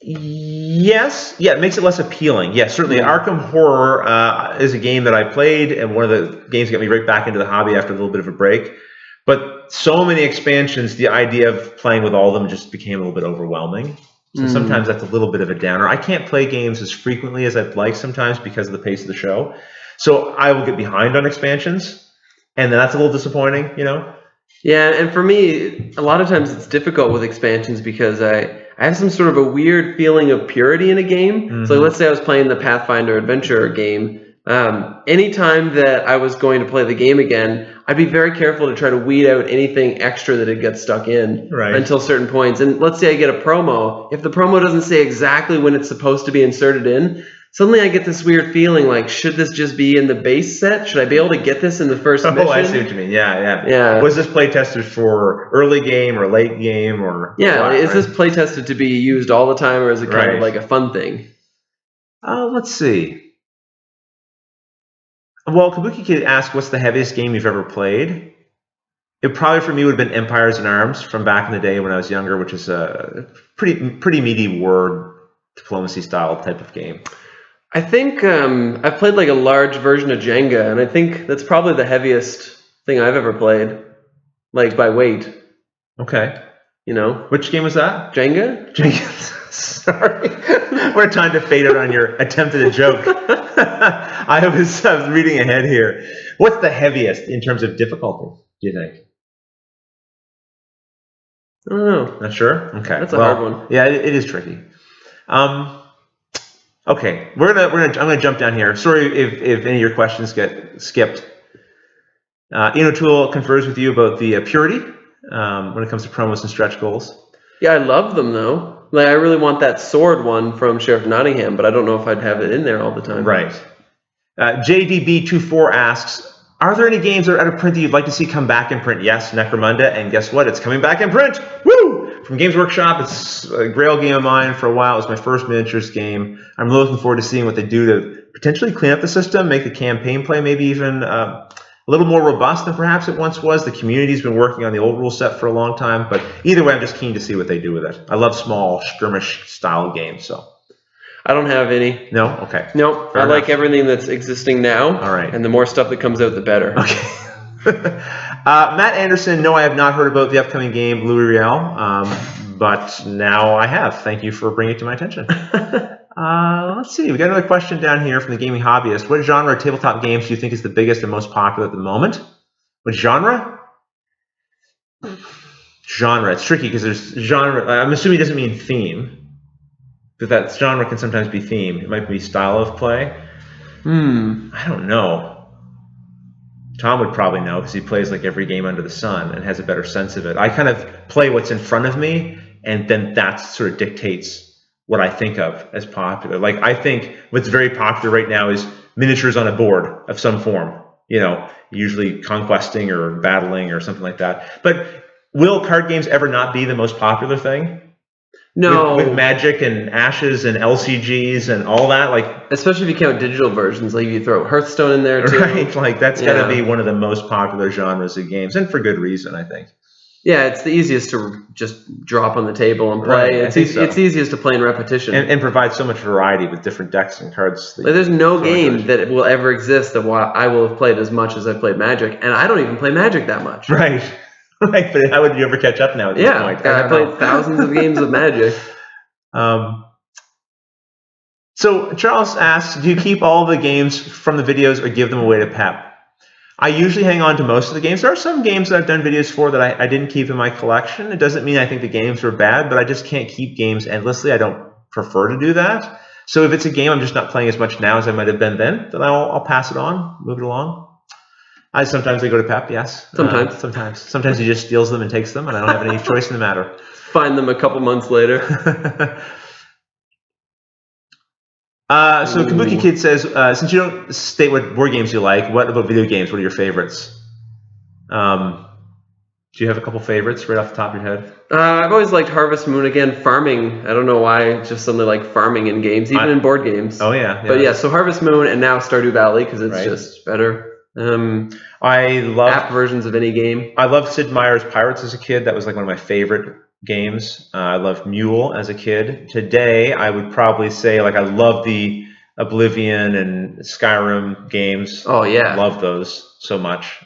[SPEAKER 2] yes. Yeah, it makes it less appealing. Yes, certainly. Arkham Horror is a game that I played, and one of the games that got me right back into the hobby after a little bit of a break. But so many expansions, the idea of playing with all of them just became a little bit overwhelming. So sometimes that's a little bit of a downer. I can't play games as frequently as I'd like sometimes because of the pace of the show. So I will get behind on expansions, and then that's a little disappointing,
[SPEAKER 1] Yeah, and for me, a lot of times it's difficult with expansions because I have some sort of a weird feeling of purity in a game. So let's say I was playing the Pathfinder Adventure game. Anytime that I was going to play the game again, I'd be very careful to try to weed out anything extra that had got stuck in until certain points. And let's say I get a promo. If the promo doesn't say exactly when it's supposed to be inserted in, suddenly I get this weird feeling like, should this just be in the base set? Should I be able to get this in the first mission?
[SPEAKER 2] Oh, I see what you mean. Yeah. Was this play tested for early game or late game or?
[SPEAKER 1] Yeah, is this play tested to be used all the time, or is it kind of like a fun thing?
[SPEAKER 2] Let's see. Well, Kabuki Kid asked, what's the heaviest game you've ever played? It probably for me would have been Empires in Arms from back in the day when I was younger, which is a pretty meaty word diplomacy style type of game.
[SPEAKER 1] I think I've played like a large version of Jenga, and I think that's probably the heaviest thing I've ever played, like by weight.
[SPEAKER 2] Okay.
[SPEAKER 1] You know?
[SPEAKER 2] Which game was that?
[SPEAKER 1] Jenga?
[SPEAKER 2] Sorry. We're trying to fade around your attempt at a joke. I was reading ahead here. What's the heaviest in terms of difficulty, do you think?
[SPEAKER 1] I don't know.
[SPEAKER 2] Not sure? Okay.
[SPEAKER 1] That's a hard one.
[SPEAKER 2] Yeah, it is tricky. Okay, I'm gonna jump down here. Sorry if any of your questions get skipped. Ian O'Toole confers with you about the purity when it comes to promos and stretch goals.
[SPEAKER 1] Yeah, I love them though. Like I really want that sword one from Sheriff Nottingham, but I don't know if I'd have it in there all the time.
[SPEAKER 2] Right. JDB24 asks, are there any games that are out of print that you'd like to see come back in print? Yes, Necromunda, and guess what? It's coming back in print. Woo! From Games Workshop, it's a grail game of mine for a while. It was my first miniatures game. I'm really looking forward to seeing what they do to potentially clean up the system, make the campaign play maybe even a little more robust than perhaps it once was. The community's been working on the old rule set for a long time, but either way, I'm just keen to see what they do with it. I love small skirmish style games, so.
[SPEAKER 1] I don't have any.
[SPEAKER 2] No? Okay.
[SPEAKER 1] No, I like everything that's existing now.
[SPEAKER 2] All right.
[SPEAKER 1] And the more stuff that comes out, the better.
[SPEAKER 2] Okay. Matt Anderson, no, I have not heard about the upcoming game, Louis Riel, but now I have. Thank you for bringing it to my attention. Let's see. We got another question down here from the gaming hobbyist. What genre of tabletop games do you think is the biggest and most popular at the moment? What genre? Genre. It's tricky because there's genre. I'm assuming it doesn't mean theme. Because that genre can sometimes be theme. It might be style of play. I don't know. Tom would probably know because he plays like every game under the sun and has a better sense of it. I kind of play what's in front of me, and then that sort of dictates what I think of as popular. Like I think what's very popular right now is miniatures on a board of some form. You know, usually conquesting or battling or something like that. But will card games ever not be the most popular thing?
[SPEAKER 1] No.
[SPEAKER 2] With Magic and Ashes and LCGs and all that, like
[SPEAKER 1] especially if you count digital versions, like you throw Hearthstone in there too.
[SPEAKER 2] Right, like that's got to be one of the most popular genres of games, and for good reason, I think.
[SPEAKER 1] Yeah, it's the easiest to just drop on the table and play.
[SPEAKER 2] Right,
[SPEAKER 1] it's easiest to play in repetition.
[SPEAKER 2] And provide so much variety with different decks and cards.
[SPEAKER 1] Like, there's no game that will ever exist that I will have played as much as I've played Magic, and I don't even play Magic that much.
[SPEAKER 2] Right. Right, but how would you ever catch up now at this point?
[SPEAKER 1] I played thousands of games of Magic.
[SPEAKER 2] So Charles asks, do you keep all the games from the videos or give them away to Pep? I usually hang on to most of the games. There are some games that I've done videos for that I didn't keep in my collection. It doesn't mean I think the games were bad, but I just can't keep games endlessly. I don't prefer to do that. So if it's a game I'm just not playing as much now as I might have been then I'll pass it on, move it along. Sometimes they go to Pep, yes. Sometimes he just steals them and takes them, and I don't have any choice in the matter.
[SPEAKER 1] Find them a couple months later.
[SPEAKER 2] So Kabuki Kid says, since you don't state what board games you like, what about video games? What are your favorites? Do you have a couple favorites right off the top of your head?
[SPEAKER 1] I've always liked Harvest Moon. Again, farming. I don't know why, just something like farming in games, even in board games.
[SPEAKER 2] Oh, yeah.
[SPEAKER 1] But yeah, so Harvest Moon and now Stardew Valley, because it's just better.
[SPEAKER 2] I love
[SPEAKER 1] app versions of any game.
[SPEAKER 2] I loved Sid Meier's Pirates as a kid. That was like one of my favorite games. I loved Mule as a kid. Today, I would probably say like I love the Oblivion and Skyrim games.
[SPEAKER 1] Oh yeah,
[SPEAKER 2] love those so much.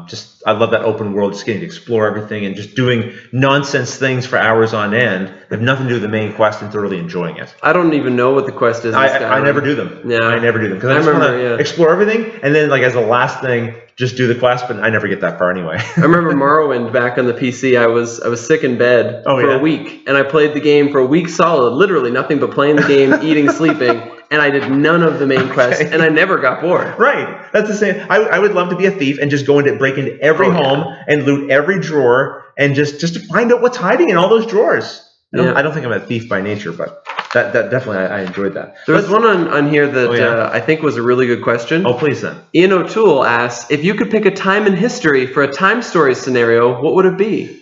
[SPEAKER 2] Just I love that open world, just getting to explore everything and just doing nonsense things for hours on end. Have nothing to do with the main quest and thoroughly enjoying it.
[SPEAKER 1] I don't even know what the quest is.
[SPEAKER 2] I never do them.
[SPEAKER 1] Yeah,
[SPEAKER 2] I never do them because I just want to explore everything, and then like as the last thing, just do the quest. But I never get that far anyway.
[SPEAKER 1] I remember Morrowind back on the PC. I was sick in bed for a week, and I played the game for a week solid, literally nothing but playing the game, eating, sleeping. And I did none of the main quests, and I never got bored.
[SPEAKER 2] Right. That's the same. I would love to be a thief and just break into every home and loot every drawer and just to find out what's hiding in all those drawers. I don't think I'm a thief by nature, but that definitely I enjoyed that.
[SPEAKER 1] There was one on here that I think was a really good question.
[SPEAKER 2] Oh, please then.
[SPEAKER 1] Ian O'Toole asks, if you could pick a time in history for a time story scenario, what would it be?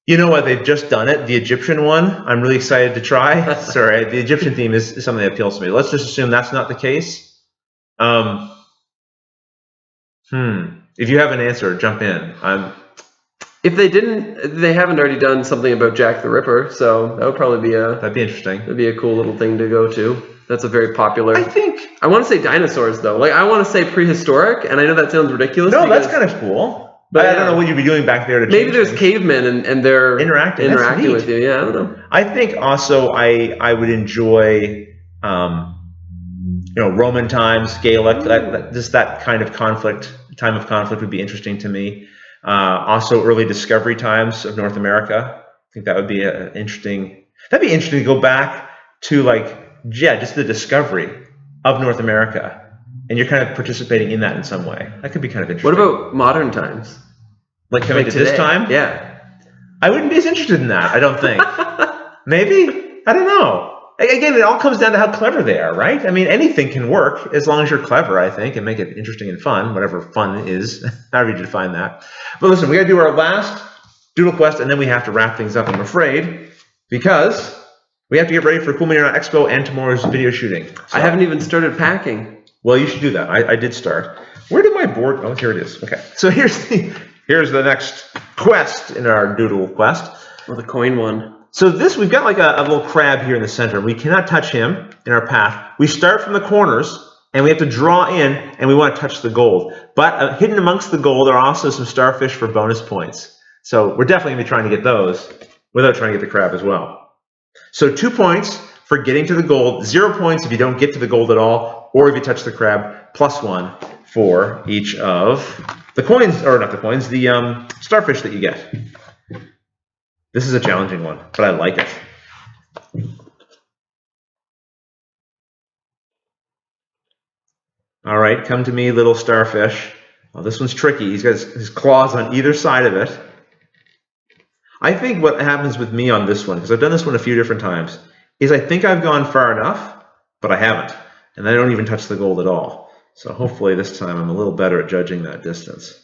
[SPEAKER 2] You know what? They've just done it. The Egyptian one, I'm really excited to try. Sorry, the Egyptian theme is something that appeals to me. Let's just assume that's not the case. If you have an answer, jump in.
[SPEAKER 1] If they didn't, they haven't already done something about Jack the Ripper, so that would probably be
[SPEAKER 2] That'd be interesting.
[SPEAKER 1] That'd be a cool little thing to go to. That's a very popular.
[SPEAKER 2] I think.
[SPEAKER 1] I want to say dinosaurs though. Like I want to say prehistoric, and I know that sounds ridiculous.
[SPEAKER 2] No, that's kind of cool. But I don't know what you'd be doing back there to change
[SPEAKER 1] maybe there's
[SPEAKER 2] things.
[SPEAKER 1] cavemen and they're
[SPEAKER 2] interacting
[SPEAKER 1] with you. Yeah, I don't know.
[SPEAKER 2] I think also I would enjoy Roman times, Gaelic, that kind of time of conflict would be interesting to me. Also early discovery times of North America. I think that would be interesting. That'd be interesting to go back to just the discovery of North America. And you're kind of participating in that in some way. That could be kind of interesting.
[SPEAKER 1] What about modern times?
[SPEAKER 2] Like coming to
[SPEAKER 1] today?
[SPEAKER 2] This time?
[SPEAKER 1] Yeah.
[SPEAKER 2] I wouldn't be as interested in that, I don't think. Maybe? I don't know. Again, it all comes down to how clever they are, right? I mean, anything can work as long as you're clever, I think, and make it interesting and fun, whatever fun is, however you define that. But listen, we got to do our last Doodle Quest, and then we have to wrap things up, I'm afraid, because we have to get ready for Cool Mini Expo and tomorrow's video shooting. So,
[SPEAKER 1] I haven't even started packing.
[SPEAKER 2] Well, you should do that. I did start. Where did my board? Oh, here it is. Okay. So here's the next quest in our Doodle Quest.
[SPEAKER 1] Well, the coin one.
[SPEAKER 2] So we've got like a little crab here in the center. We cannot touch him in our path. We start from the corners, and we have to draw in, and we want to touch the gold. But hidden amongst the gold are also some starfish for bonus points. So we're definitely going to be trying to get those without trying to get the crab as well. So 2 points for getting to the gold, 0 points if you don't get to the gold at all, or if you touch the crab, +1 for each of the coins, or not the coins, the starfish that you get. This is a challenging one, but I like it. All right, come to me, little starfish. Oh, this one's tricky. He's got his claws on either side of it. I think what happens with me on this one, because I've done this one a few different times, is I think I've gone far enough, but I haven't. And I don't even touch the gold at all. So hopefully this time I'm a little better at judging that distance.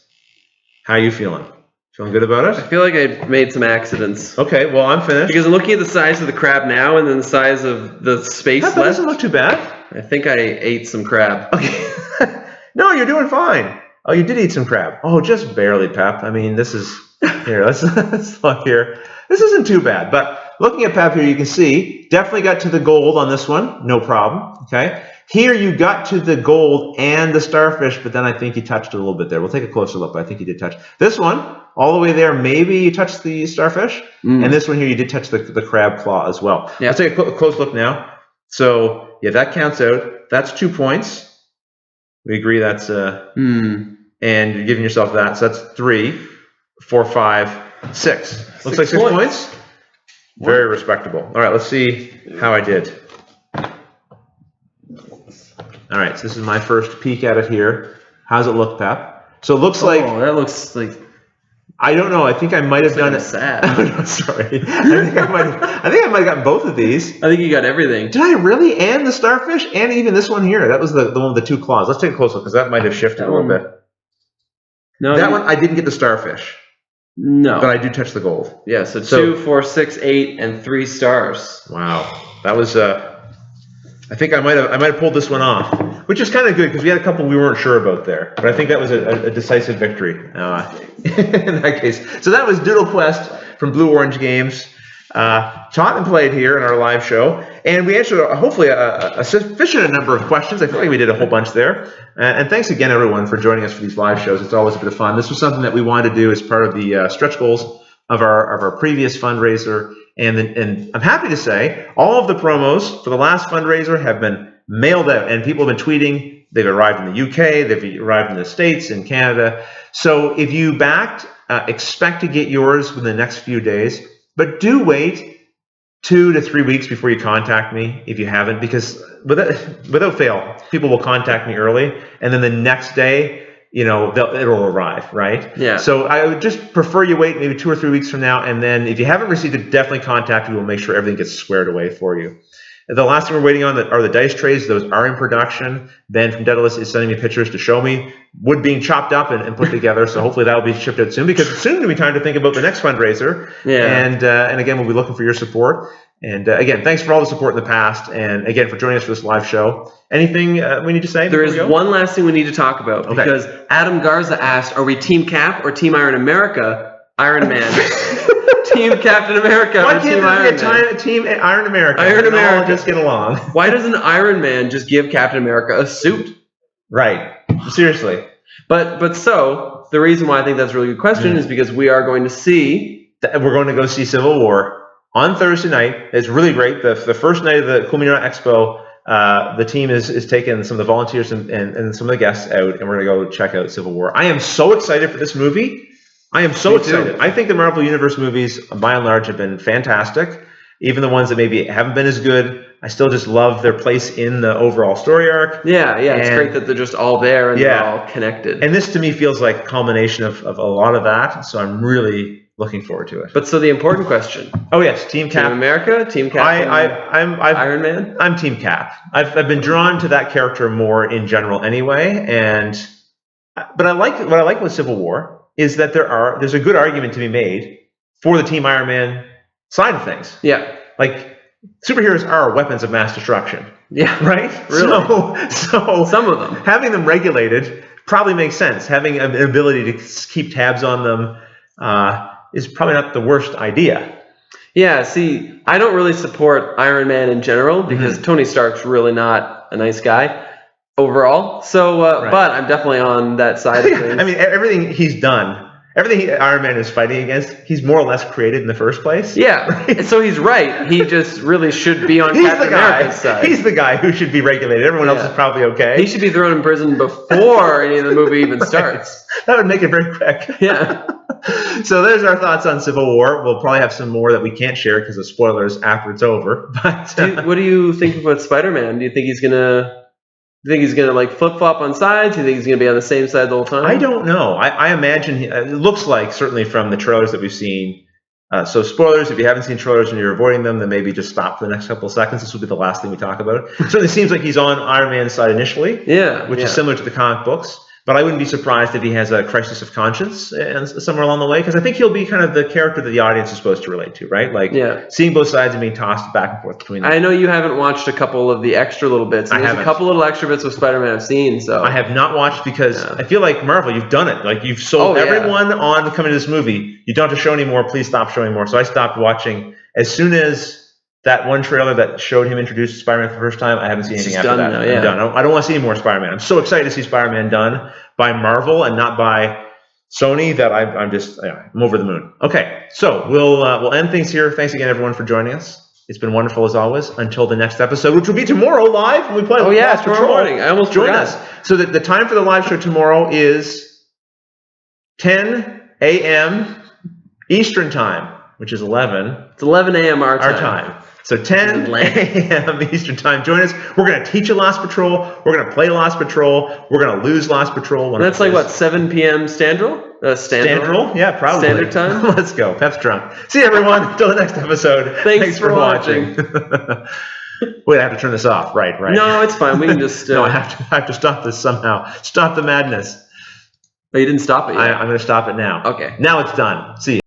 [SPEAKER 2] How are you feeling? Feeling good about
[SPEAKER 1] I
[SPEAKER 2] it?
[SPEAKER 1] feel like I made some accidents.
[SPEAKER 2] Okay, well, I'm finished.
[SPEAKER 1] Because I'm looking at the size of the crab now and then the size of the space
[SPEAKER 2] That
[SPEAKER 1] left.
[SPEAKER 2] doesn't look too bad.
[SPEAKER 1] I think I ate some crab.
[SPEAKER 2] Okay. No, you're doing fine. Oh, you did eat some crab. Oh, just barely, Pep. I mean, this is... Here, let's look here. This isn't too bad, but looking at Pep here, you can see, definitely got to the gold on this one. No problem, okay? Here you got to the gold and the starfish, but then I think you touched it a little bit there. We'll take a closer look, but I think you did touch. This one, all the way there, maybe you touched the starfish. And this one here, you did touch the crab claw as well. Yeah. Let's take a close look now. So, yeah, that counts out. That's 2 points. We agree that's... And you're giving yourself that, so that's 3, 4, 5, 6. Looks like 6 points. Very respectable. All right, let's see how I did. All right, so this is my first peek at it here. How's it look, Pep? So it looks like...
[SPEAKER 1] Oh, that looks like...
[SPEAKER 2] I don't know. I think I might have done it.
[SPEAKER 1] Sad.
[SPEAKER 2] Oh, no, sorry. I think I might have gotten both of these.
[SPEAKER 1] I think you got everything.
[SPEAKER 2] Did I really? And the starfish? And even this one here. That was the one with the 2 claws. Let's take a close look, because that might have shifted a little bit.
[SPEAKER 1] No,
[SPEAKER 2] that one, I didn't get the starfish.
[SPEAKER 1] No.
[SPEAKER 2] But I do touch the gold.
[SPEAKER 1] Yeah, so 2, 4, 6, 8, and 3 stars.
[SPEAKER 2] Wow. That was... I think I might have pulled this one off, which is kind of good because we had a couple we weren't sure about there. But I think that was a decisive victory in that case. So that was Doodle Quest from Blue Orange Games, taught and played here in our live show, and we answered hopefully a sufficient number of questions. I feel like we did a whole bunch there. And thanks again, everyone, for joining us for these live shows. It's always a bit of fun. This was something that we wanted to do as part of the stretch goals of our previous fundraiser. And I'm happy to say all of the promos for the last fundraiser have been mailed out, and people have been tweeting. They've arrived in the UK, they've arrived in the States, in Canada. So if you backed, expect to get yours within the next few days, but do wait 2 to 3 weeks before you contact me if you haven't, because without fail, people will contact me early, and then the next day, it'll arrive, right? Yeah. So I would just prefer you wait maybe 2 or 3 weeks from now, and then if you haven't received it, definitely contact me. We'll make sure everything gets squared away for you. The last thing we're waiting on are the dice trays. Those are in production. Ben from Daedalus is sending me pictures to show me wood being chopped up and put together. So hopefully that will be shipped out soon, because soon it'll be time to think about the next fundraiser. Yeah. And again, we'll be looking for your support. And again, thanks for all the support in the past, and again for joining us for this live show. Anything we need to say?
[SPEAKER 1] There is one last thing we need to talk about, because Adam Garza asked, are we Team Cap or Team Iron America? Iron Man. Team Captain America.
[SPEAKER 2] Why
[SPEAKER 1] or
[SPEAKER 2] can't
[SPEAKER 1] Team
[SPEAKER 2] there
[SPEAKER 1] Iron
[SPEAKER 2] be
[SPEAKER 1] Man?
[SPEAKER 2] a team Iron America?
[SPEAKER 1] Iron
[SPEAKER 2] and
[SPEAKER 1] America.
[SPEAKER 2] all just get along.
[SPEAKER 1] Why doesn't Iron Man just give Captain America a suit?
[SPEAKER 2] Right. Seriously.
[SPEAKER 1] But so the reason why I think that's a really good question is because we are going to see.
[SPEAKER 2] We're going to go see Civil War on Thursday night. It's really great. The first night of the Cool Mini Expo, the team is taking some of the volunteers and some of the guests out, and we're going to go check out Civil War. I am so excited for this movie. I am so excited. I think the Marvel Universe movies, by and large, have been fantastic. Even the ones that maybe haven't been as good, I still just love their place in the overall story arc.
[SPEAKER 1] Yeah, it's great that they're just all there and they're all connected.
[SPEAKER 2] And this, to me, feels like a culmination of a lot of that, so I'm really looking forward to it.
[SPEAKER 1] But so the important question.
[SPEAKER 2] Oh, yes, Team Cap.
[SPEAKER 1] Team America, Team Cap, Iron Man?
[SPEAKER 2] I'm Team Cap. I've been drawn to that character more in general anyway, but what I like with Civil War is that there's a good argument to be made for the Team Iron Man side of things.
[SPEAKER 1] Yeah.
[SPEAKER 2] Like, superheroes are weapons of mass destruction.
[SPEAKER 1] Yeah.
[SPEAKER 2] Right?
[SPEAKER 1] Really?
[SPEAKER 2] So
[SPEAKER 1] some of them.
[SPEAKER 2] Having them regulated probably makes sense. Having an ability to keep tabs on them is probably not the worst idea.
[SPEAKER 1] Yeah, see, I don't really support Iron Man in general because Tony Stark's really not a nice guy overall. So, but I'm definitely on that side of things.
[SPEAKER 2] I mean, everything he's done, everything Iron Man is fighting against, he's more or less created in the first place.
[SPEAKER 1] Yeah, right? So he's right. He just really should be on Captain America's side.
[SPEAKER 2] He's the guy who should be regulated. Everyone else is probably okay.
[SPEAKER 1] He should be thrown in prison before any of the movie even starts.
[SPEAKER 2] That would make it very quick.
[SPEAKER 1] Yeah.
[SPEAKER 2] So there's our thoughts on Civil War. We'll probably have some more that we can't share because of spoilers after it's over. But
[SPEAKER 1] what do you think about Spider-Man? Do you think he's gonna like flip-flop on sides? Do you think he's gonna be on the same side the whole time?
[SPEAKER 2] I don't know. I imagine it looks like, certainly from the trailers that we've seen. So spoilers, if you haven't seen trailers and you're avoiding them, then maybe just stop for the next couple of seconds. This will be the last thing we talk about. It certainly seems like he's on Iron Man's side initially, which is similar to the comic books. But I wouldn't be surprised if he has a crisis of conscience and somewhere along the way, because I think he'll be kind of the character that the audience is supposed to relate to, right? Like seeing both sides and being tossed back and forth between them.
[SPEAKER 1] I know you haven't watched a couple of the extra little bits. There's a couple little extra bits of Spider-Man I've seen. So
[SPEAKER 2] I have not watched because I feel like Marvel, you've done it. Like you've sold everyone on coming to this movie. You don't have to show anymore. Please stop showing more. So I stopped watching as soon as that one trailer that showed him introduced Spider-Man for the first time. I haven't seen anything after that.
[SPEAKER 1] Now,
[SPEAKER 2] I'm done. I don't want to see any more Spider-Man. I'm so excited to see Spider-Man done by Marvel and not by Sony that I'm over the moon. Okay, so we'll end things here. Thanks again, everyone, for joining us. It's been wonderful as always. Until the next episode, which will be tomorrow live when we play.
[SPEAKER 1] Tomorrow morning. I almost
[SPEAKER 2] join us. So the time for the live show tomorrow is 10 a.m. Eastern time, which is 11.
[SPEAKER 1] It's 11 a.m. our time.
[SPEAKER 2] So 10 a.m. Eastern time. Join us. We're going to teach a Lost Patrol. We're going to play Lost Patrol. We're going to lose Lost Patrol.
[SPEAKER 1] And that's like, what, 7 p.m. Standard?
[SPEAKER 2] Standard? Yeah, probably.
[SPEAKER 1] Standard time?
[SPEAKER 2] Let's go. Pep's drunk. See you, everyone. Until the next episode.
[SPEAKER 1] Thanks for watching.
[SPEAKER 2] Wait, I have to turn this off. Right.
[SPEAKER 1] No, it's fine. We can just...
[SPEAKER 2] No, I have to stop this somehow. Stop the madness.
[SPEAKER 1] Oh, you didn't stop it yet?
[SPEAKER 2] I'm going to stop it now.
[SPEAKER 1] Okay.
[SPEAKER 2] Now it's done. See you.